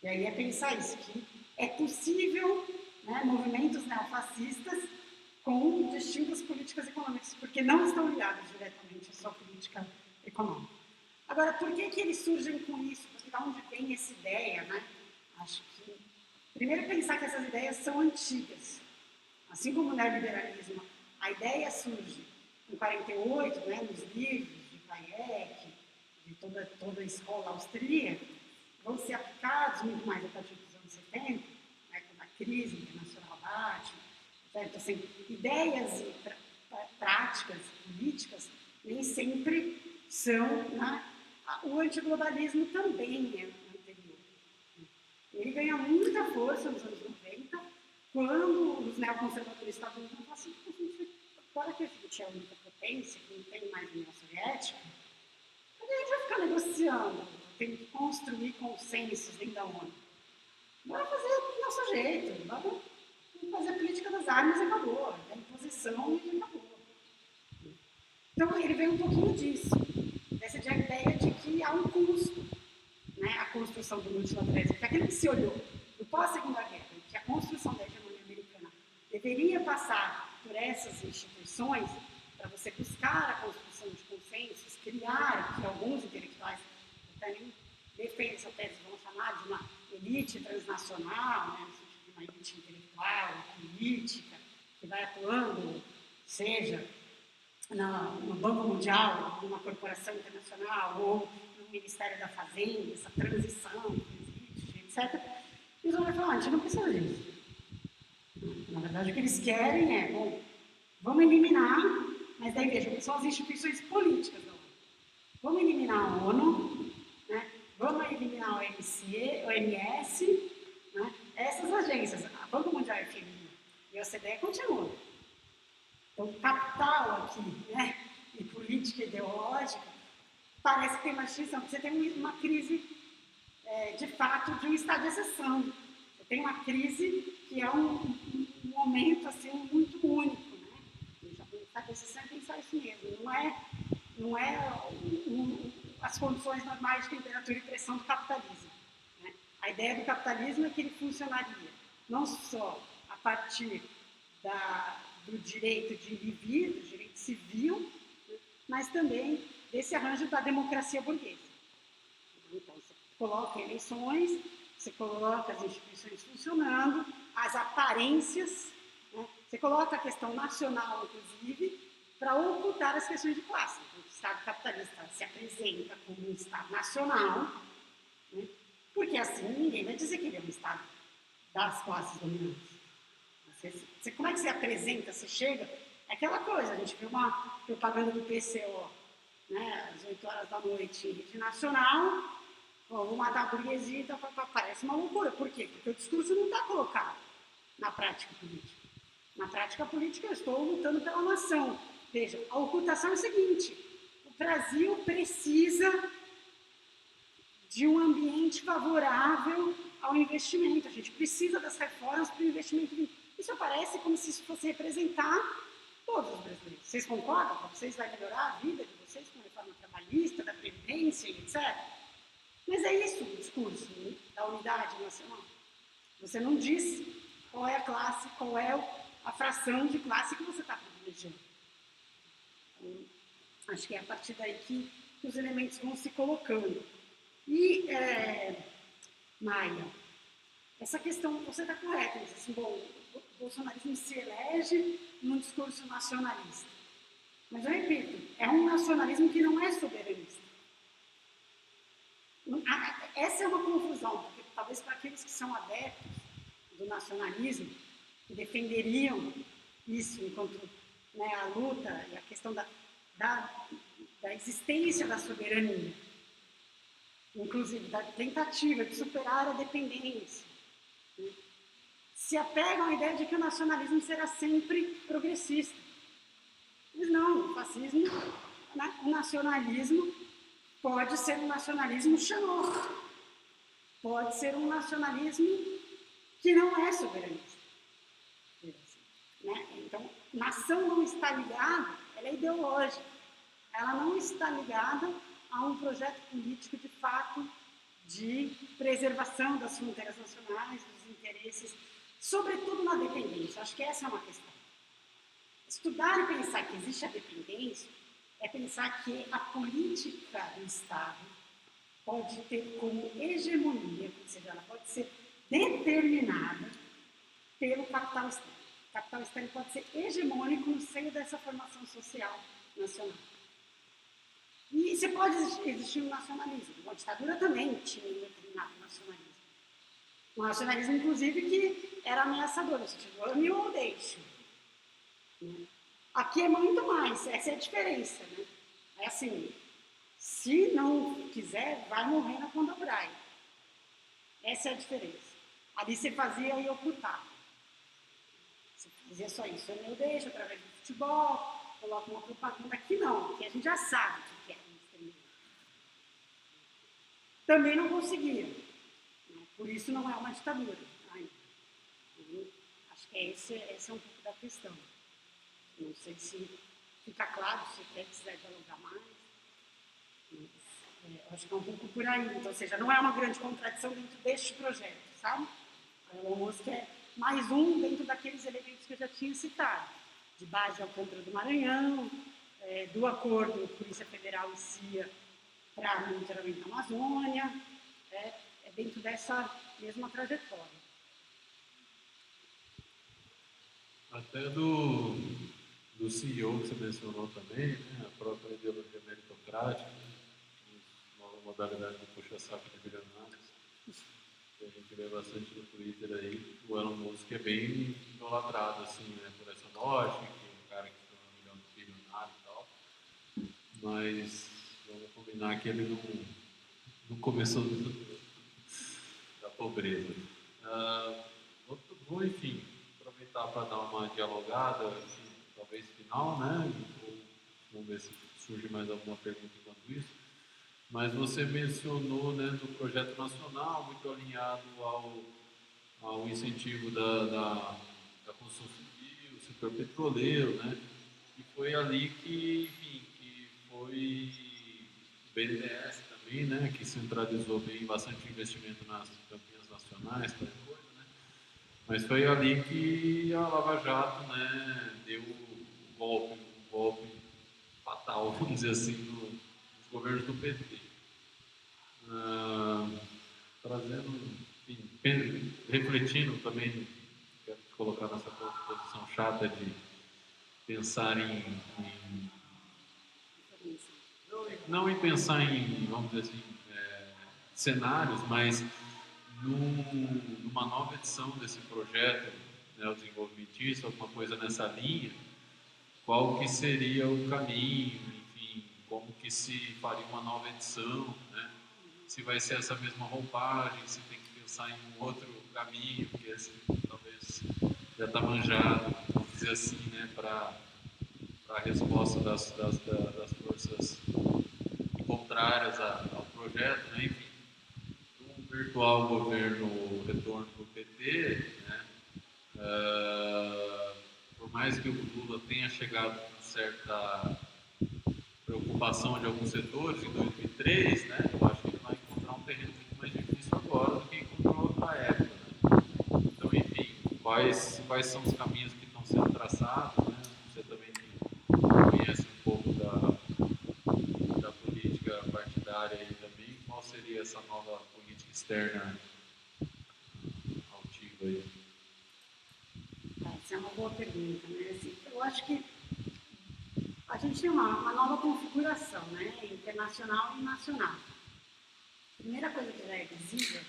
Speaker 2: E aí é pensar isso, que é possível, né, movimentos neofascistas com distintas políticas econômicas, porque não estão ligados diretamente à sua política econômica. Agora, por que eles surgem com isso? Porque de onde vem essa ideia, né? Acho que, primeiro, pensar que essas ideias são antigas. Assim como o neoliberalismo, a ideia surge em 48, né, nos livros de Hayek, de toda a escola austríaca, vão ser aplicados muito mais a partir dos anos anos 70, né, quando a crise internacional bate, certo? Assim, ideias e práticas políticas nem sempre são, né? O antiglobalismo também é anterior. Ele ganha muita força nos anos 90, quando os neoconservadores estavam dizendo assim, agora que a gente é a única potência, que não tem mais União Soviética, a gente vai ficar negociando, tem que construir consensos dentro da ONU. Bora fazer do nosso jeito, vamos fazer a política das armas e acabou, a imposição e acabou. Então ele vem um pouquinho disso, dessa ideia de que há um custo, né, a construção do multilateralismo, que aquilo que se olhou do pós-segunda guerra, que a construção da hegemonia americana deveria passar por essas instituições para você buscar a construção de consensos, criar, que alguns intelectuais também defendem essa tese, vão chamar de uma elite transnacional, né, no sentido de uma elite intelectual, política, que vai atuando, seja no Banco Mundial, numa corporação internacional, ou no Ministério da Fazenda, essa transição que existe, etc. Eles vão falar, a gente não precisa disso. Na verdade, o que eles querem é, bom, vamos eliminar, mas daí vejam, são as instituições políticas da ONU. Vamos eliminar a ONU, né? Vamos eliminar o OMS, né? Essas agências, a Banco Mundial e FMI e a OCDE continuam. Então, capital aqui, né? E política ideológica, parece que tem uma distinção, porque você tem uma crise, de fato, de um estado de exceção. Você tem uma crise que é um momento assim, muito único, né? Um estado de exceção é pensar isso mesmo, não é as condições normais de temperatura e pressão do capitalismo. Né? A ideia do capitalismo é que ele funcionaria não só a partir do direito de ir e vir, do direito civil, mas também desse arranjo da democracia burguesa. Então, você coloca eleições, você coloca as instituições funcionando, as aparências, né? Você coloca a questão nacional, inclusive, para ocultar as questões de classe. O Estado capitalista se apresenta como um Estado nacional, né? Porque assim ninguém vai dizer que ele é um Estado das classes dominantes. Como é que você apresenta, você chega? É aquela coisa, a gente viu uma propaganda do PCO, né, às 8 horas da noite, rede nacional, vou matar a burguesia, então, parece uma loucura. Por quê? Porque o discurso não está colocado na prática política. Na prática política, eu estou lutando pela nação. Veja, a ocultação é o seguinte, o Brasil precisa de um ambiente favorável ao investimento. A gente precisa das reformas para o investimento. Isso aparece como se isso fosse representar todos os brasileiros. Vocês concordam? Para vocês vai melhorar a vida de vocês com a reforma trabalhista, da previdência, etc. Mas é isso o discurso, né, da unidade nacional. Você não diz qual é a classe, qual é a fração de classe que você está privilegiando. Então, acho que é a partir daí que os elementos vão se colocando. E, Maia, essa questão, você está correta, diz assim, bom, o bolsonarismo se elege num discurso nacionalista. Mas eu repito, é um nacionalismo que não é soberanista. Essa é uma confusão, porque talvez para aqueles que são adeptos do nacionalismo, que defenderiam isso enquanto, né, a luta e a questão da existência da soberania, inclusive da tentativa de superar a dependência, né, se apegam à ideia de que o nacionalismo será sempre progressista. Mas não, o fascismo, né, o nacionalismo pode ser um nacionalismo xenófobo, pode ser um nacionalismo que não é soberanista. Né? Então, nação não está ligada, ela é ideológica, ela não está ligada a um projeto político de fato de preservação das fronteiras nacionais, dos interesses, sobretudo na dependência. Acho que essa é uma questão. Estudar e pensar que existe a dependência é pensar que a política do Estado pode ter como hegemonia, ou seja, ela pode ser determinada pelo capital externo. O capital externo pode ser hegemônico no seio dessa formação social nacional. E você pode existir um nacionalismo. Uma ditadura também tinha um determinado nacionalismo. Um nacionalismo, inclusive, que era ameaçador, no sentido, ame ou deixe. Né? Aqui é muito mais, essa é a diferença. Né? É assim, se não quiser, vai morrer na Ponta Braia. Essa é a diferença. Ali você fazia e ocultar. Você fazia só isso, ame ou deixe, através do futebol, coloca uma propaganda. Aqui não, aqui a gente já sabe o que é o extremismo. Também não conseguia. Por isso não é uma ditadura. Acho que esse é um pouco da questão. Não sei se fica claro, se você quiser dialogar mais. Acho que é um pouco por aí. Então, ou seja, não é uma grande contradição dentro deste projeto, sabe? O Elon Musk é mais um dentro daqueles elementos que eu já tinha citado. De base Alcântara do Maranhão, do acordo Polícia Federal e CIA para monitoramento da Amazônia, é dentro dessa mesma trajetória.
Speaker 1: Até do CEO que você mencionou também, né? A própria ideologia meritocrática, nova modalidade de puxa-saco de bilionários, que a gente vê bastante no Twitter aí. O Elon Musk é bem idolatrado, assim, né? Por essa lógica, que é um cara que tem 1 milhão de bilionário e tal. Mas vamos combinar que ele não começou da pobreza. Vou, enfim, aproveitar para dar uma dialogada, assim, talvez final, né? Ou, vamos ver se surge mais alguma pergunta enquanto isso. Mas você mencionou, né, do projeto nacional, muito alinhado ao incentivo da construção civil, setor petroleiro, né? E foi ali que, enfim, que foi o BNDES também, né, que centralizou bem bastante investimento nas campanhas nacionais, tal coisa, né? Mas foi ali que a Lava Jato, né, deu o golpe fatal, vamos dizer assim, nos governos do PT. Trazendo, enfim, refletindo também, quero te colocar nessa posição chata de pensar não em pensar em, vamos dizer assim, cenários, mas numa nova edição desse projeto, né, o desenvolvimentista, alguma coisa nessa linha, qual que seria o caminho, enfim, como que se faria uma nova edição, né? Se vai ser essa mesma roupagem, se tem que pensar em um outro caminho, que esse talvez já está manjado, vamos dizer assim, né, para a resposta das forças contrárias ao projeto, né? Enfim, um virtual governo retorno do PT, né? Por mais que o Lula tenha chegado com certa preocupação de alguns setores em 2003, né? Eu acho que ele vai encontrar um terreno muito mais difícil agora do que encontrou na época, né? Então, enfim, quais são os caminhos que estão sendo traçados, né? Você também conhece um pouco da política partidária aí também, qual seria essa nova política externa altiva aí?
Speaker 2: Essa é uma boa pergunta, né? Assim, eu acho que a gente tem uma nova configuração, né? Internacional e nacional. A primeira coisa que já é visível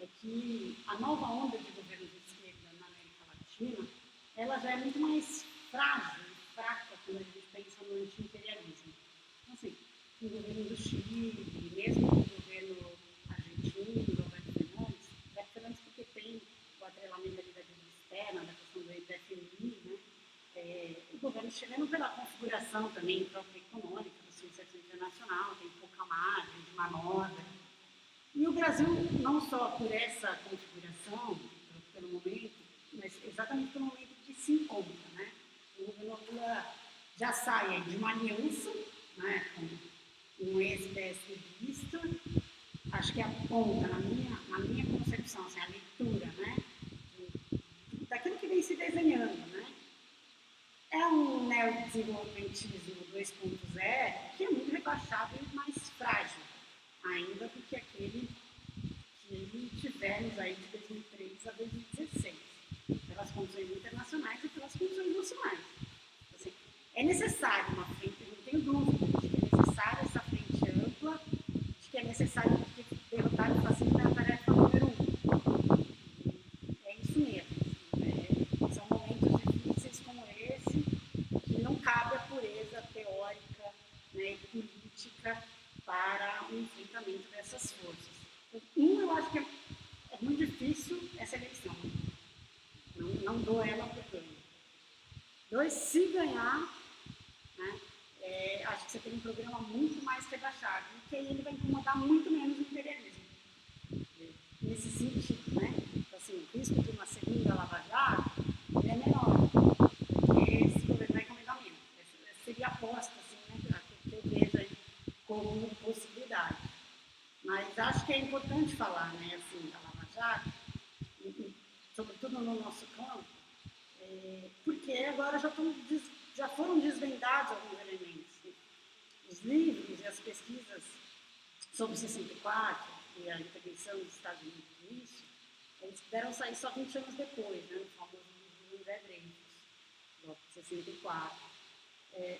Speaker 2: é que a nova onda de governos de esquerda na América Latina, ela já é muito mais frágil e fraca quando a gente pensa no anti-imperialismo. Então, assim, o governo do Chile, mesmo o governo argentino, do Alberto Fernandes porque tem o atrelamento ali da dívida externa, da questão do FMI, né? O governo chileno, pela configuração também própria econômica do seu setor internacional, tem pouca margem de manobra. E o Brasil, não só por essa configuração, pelo momento, mas exatamente pelo momento que se encontra, né? O governo Lula já sai de uma aliança, né, com um ex-PSDBista, acho que aponta, na minha concepção, assim, a leitura, né, daquilo que vem se desenhando, né? É um neodesenvolvimentismo 2.0 que é muito rebaixado e mais frágil ainda do que aquele que tivemos aí de 2003 a 2016, pelas condições internacionais e pelas condições nacionais. Assim, é necessário uma frente, eu não tenho dúvida de que é necessária essa frente ampla, de que é necessário derrotar o fascismo é a tarefa número 1. dou ela por ganho. 2, se ganhar, né, acho que você tem um programa muito mais rebaixado, e que aí ele vai incomodar muito menos o imperialismo. Nesse sentido, né? Então, assim, o risco de uma segunda Lava Jato ele é menor, porque esse governo vai incomodar menos. Essa seria a aposta, assim, né, que eu vejo aí como possibilidade. Mas acho que é importante falar, né, assim, da Lava Jato, sobretudo no nosso campo, porque agora já foram desvendados alguns elementos. Os livros e as pesquisas sobre 64 e a intervenção dos Estados Unidos nisso, eles puderam sair só 20 anos depois, né, no famoso livro do André Dreyfus, do 64.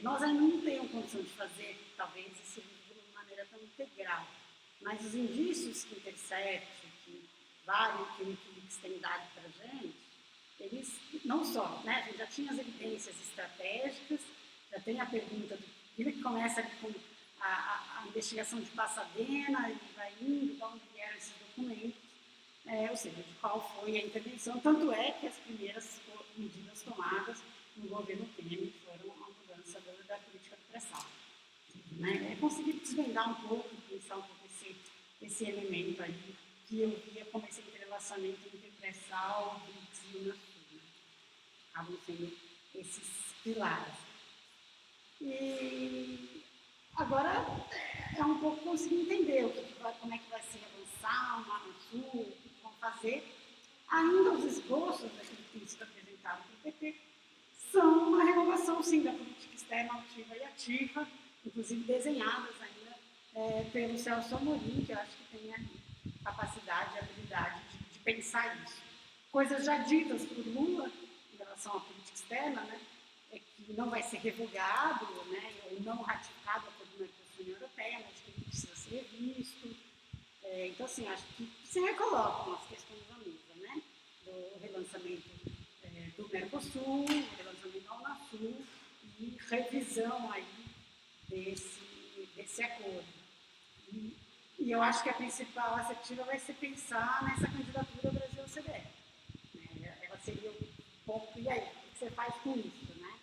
Speaker 2: Nós ainda não temos condição de fazer, talvez, esse livro de maneira tão integral, mas os indícios que Intercept, que o Wikileaks tem dado para a gente, eles não só, né, a gente já tinha as evidências estratégicas, já tem a pergunta do que começa com a investigação de Pasadena, e vai indo, de onde vieram esses documentos, ou seja, de qual foi a intervenção. Tanto é que as primeiras medidas tomadas no governo Temer foram a mudança da política do pré-sal. Né? Conseguir desvendar um pouco, pensar um pouco esse elemento aí, que eu via como esse entrelaçamento entre pré-sal, BRICS e Unasul. Né? Acabam sendo esses pilares. E agora é um pouco conseguir entender como é que vai se avançar, o Unasul, o que vão fazer. Ainda os esboços daquilo que tem sido apresentado pelo PT são uma renovação, sim, da política externa altiva e ativa, inclusive desenhadas ainda pelo Celso Amorim, que eu acho que tem a capacidade e habilidade de pensar isso. Coisas já ditas por Lula em relação à política externa, né, que não vai ser revogado, né, ou não ratificado a acordo da União Europeia, mas que precisa ser revisto. Então, assim, acho que se recolocam as questões da mesa, né, do relançamento do Mercosul, relançamento da Unasul e revisão aí desse acordo. E eu acho que a principal assertiva vai ser pensar nessa candidatura Brasil-OCDE. Ela seria um pouco, e aí, o que você faz com isso? Né?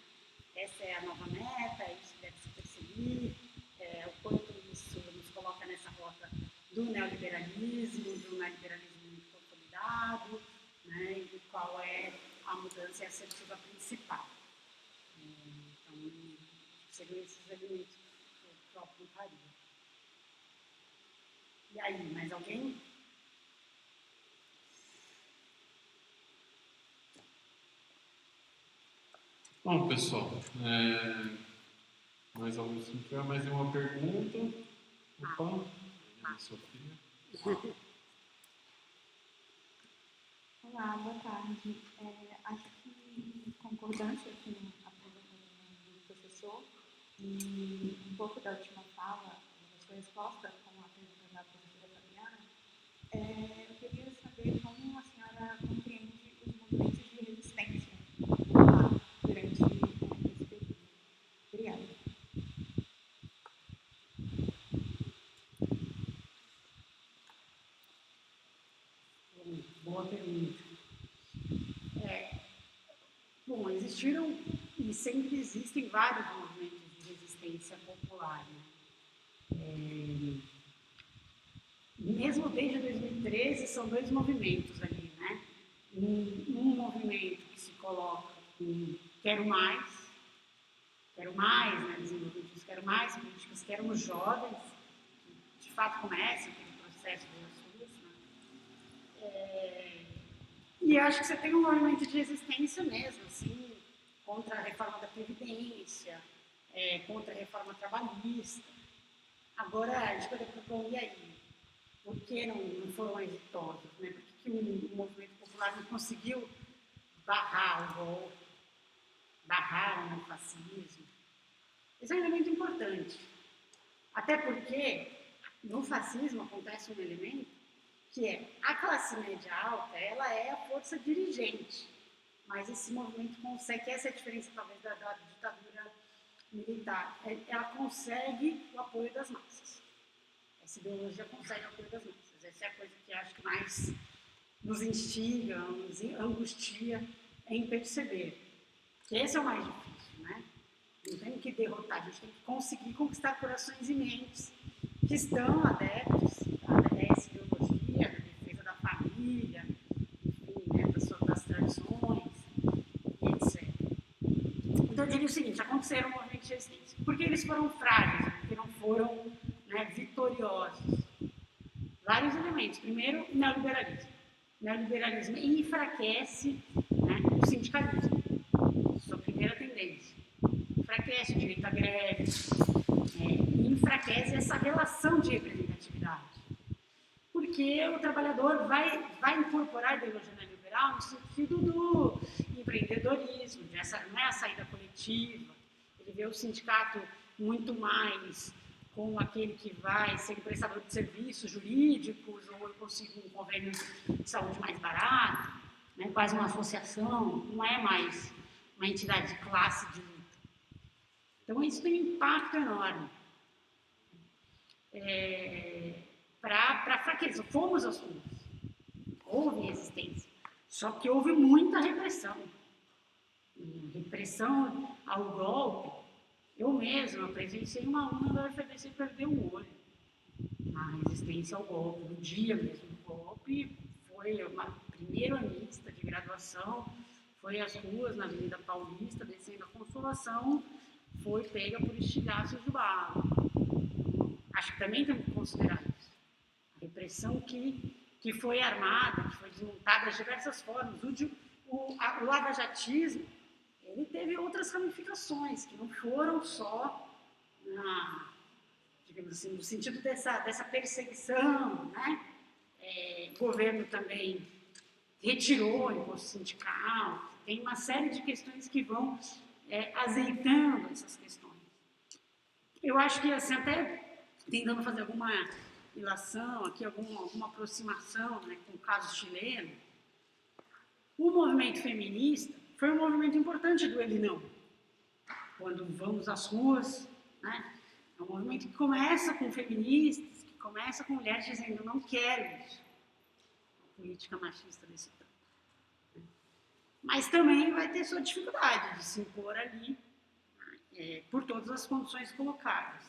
Speaker 2: Essa é a nova meta, é isso que deve se perseguir, o quanto isso nos coloca nessa rota do neoliberalismo muito consolidado, né? E qual é a mudança e a assertiva principal. Então, seriam esses elementos que eu apontaria. E aí, mais alguém?
Speaker 1: Bom, pessoal, mais algum, se tiver mais nenhuma pergunta, opa, Sofia.
Speaker 5: Olá, boa tarde. Acho que concordância com a apresentação do professor e um pouco da última fala, da sua resposta com a pergunta da professora Fabiana, eu queria saber como a senhora compreende os movimentos de resistência popular durante esse período. Obrigada.
Speaker 2: Boa pergunta. Bom, existiram e sempre existem vários movimentos de resistência popular. Né? Mesmo desde 2013, são dois movimentos ali, né? Um movimento que se coloca com quero mais, né? Desenvolvimento disso, quero mais políticas, quero os jovens, que de fato começam aquele processo de ações, né? E acho que você tem um movimento de resistência mesmo, assim, contra a reforma da Previdência, contra a reforma trabalhista. Agora, a gente pode propor, e aí? Por que não foram exitosos? Né? Por que o movimento popular não conseguiu barrar o golpe, barrar o neofascismo? Esse é um elemento importante. Até porque no fascismo acontece um elemento que é a classe média alta, ela é a força dirigente, mas esse movimento consegue, que essa é a diferença talvez da ditadura militar, ela consegue o apoio das massas. Essa ideologia consegue o apoio das massas. Essa é a coisa que acho que mais nos instiga, nos angustia em perceber que esse é o mais difícil, né? Não tem que derrotar, a gente tem que conseguir conquistar corações e mentes que estão adeptos a essa ideologia, da defesa da família, enfim, né, das tradições, e etc. Então, eu diria o seguinte, aconteceram movimentos de resistência. Por que eles foram frágeis? Porque não foram, né, vitoriosos. Vários elementos. Primeiro, neoliberalismo. O neoliberalismo enfraquece, né, o sindicalismo. Sua primeira tendência. Enfraquece o direito à greve, e enfraquece essa relação de representatividade. Porque o trabalhador vai incorporar a ideologia neoliberal no sentido do empreendedorismo, não é a saída coletiva. Ele vê o sindicato muito mais como aquele que vai ser um prestador de serviços jurídicos, ou eu consigo um convênio de saúde mais barato, né, quase uma associação, não é mais uma entidade de classe de luta. Então, isso tem um impacto enorme para a fraqueza. Fomos às ruas, houve resistência, só que houve muita repressão. Repressão ao golpe. Eu mesma presenciei uma aluna da UFABC perder um olho na resistência ao golpe, no dia mesmo do golpe. Foi uma primeira anista de graduação, foi às ruas na Avenida Paulista, descendo a Consolação, foi pega por estilhaços de bala. Acho que também temos que considerar isso. A repressão que foi armada, que foi desmontada de diversas formas. O lavajatismo, ele teve outras ramificações, que não foram só digamos assim, no sentido dessa perseguição, né? O governo também retirou o imposto sindical, tem uma série de questões que vão azeitando essas questões. Eu acho que, assim, até tentando fazer alguma ilação aqui, alguma aproximação, né, com o caso chileno, o movimento feminista foi um movimento importante do Ele Não. Quando vamos às ruas, né, é um movimento que começa com feministas, que começa com mulheres dizendo não quero isso, a política machista desse tempo. Mas também vai ter sua dificuldade de se impor ali, por todas as condições colocadas.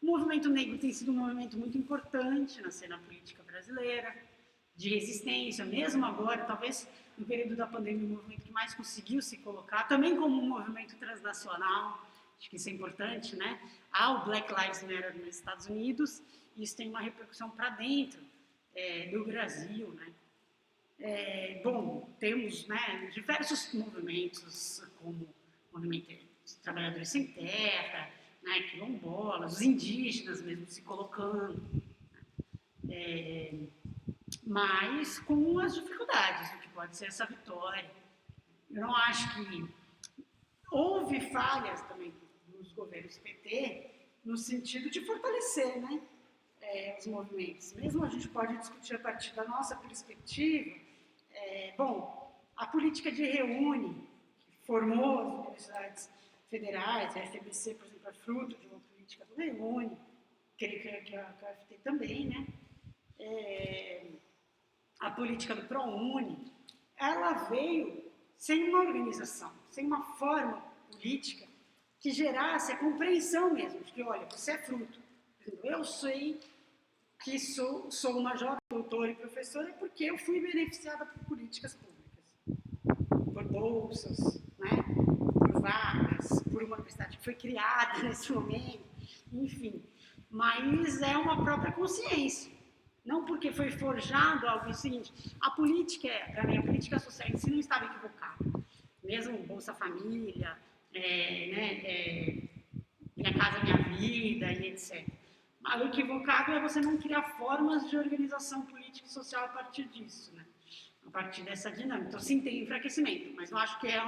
Speaker 2: O movimento negro tem sido um movimento muito importante na cena política brasileira, de resistência, mesmo agora, talvez no período da pandemia, o movimento que mais conseguiu se colocar, também como um movimento transnacional, acho que isso é importante, né? Há o Black Lives Matter nos Estados Unidos, e isso tem uma repercussão para dentro do Brasil, né? Bom, temos, né, diversos movimentos, como o movimento dos trabalhadores sem terra, né, quilombolas, os indígenas mesmo se colocando, mas com as dificuldades do que pode ser essa vitória. Eu não acho que houve falhas também nos governos PT no sentido de fortalecer, né, os movimentos. Mesmo a gente pode discutir a partir da nossa perspectiva. Bom, a política de reúne, que formou as universidades federais, a FBC, por exemplo, é fruto de uma política do reúne, creio que a UFT também, né? A política do ProUni, ela veio sem uma organização, sem uma forma política que gerasse a compreensão mesmo, de que, olha, você é fruto. Eu sei que sou uma jovem doutora e professora porque eu fui beneficiada por políticas públicas, por bolsas, né? Por vagas, por uma universidade que foi criada nesse momento, enfim. Mas é uma própria consciência. Não porque foi forjado algo. É o seguinte, a política, para mim, a política social em si não estava equivocada. Mesmo Bolsa Família, Minha Casa Minha Vida e etc. Mas o equivocado é você não criar formas de organização política e social a partir disso, né? A partir dessa dinâmica. Então, sim, tem enfraquecimento, mas não acho que é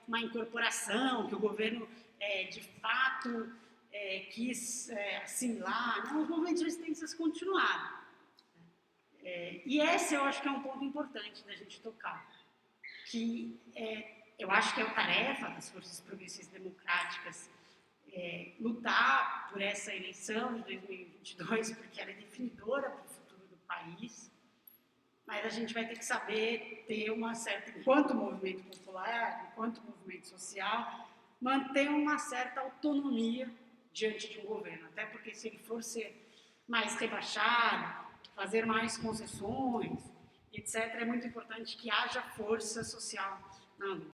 Speaker 2: uma incorporação, que o governo, de fato, quis assimilar. Não, os movimentos de resistência continuaram. E esse eu acho que é um ponto importante da gente tocar, que eu acho que é a tarefa das forças progressistas democráticas lutar por essa eleição de 2022, porque ela é definidora para o futuro do país, mas a gente vai ter que saber ter uma certa, enquanto movimento popular, enquanto movimento social, manter uma certa autonomia diante de um governo, até porque se ele for ser mais rebaixado, fazer mais concessões, etc., é muito importante que haja força social na luta.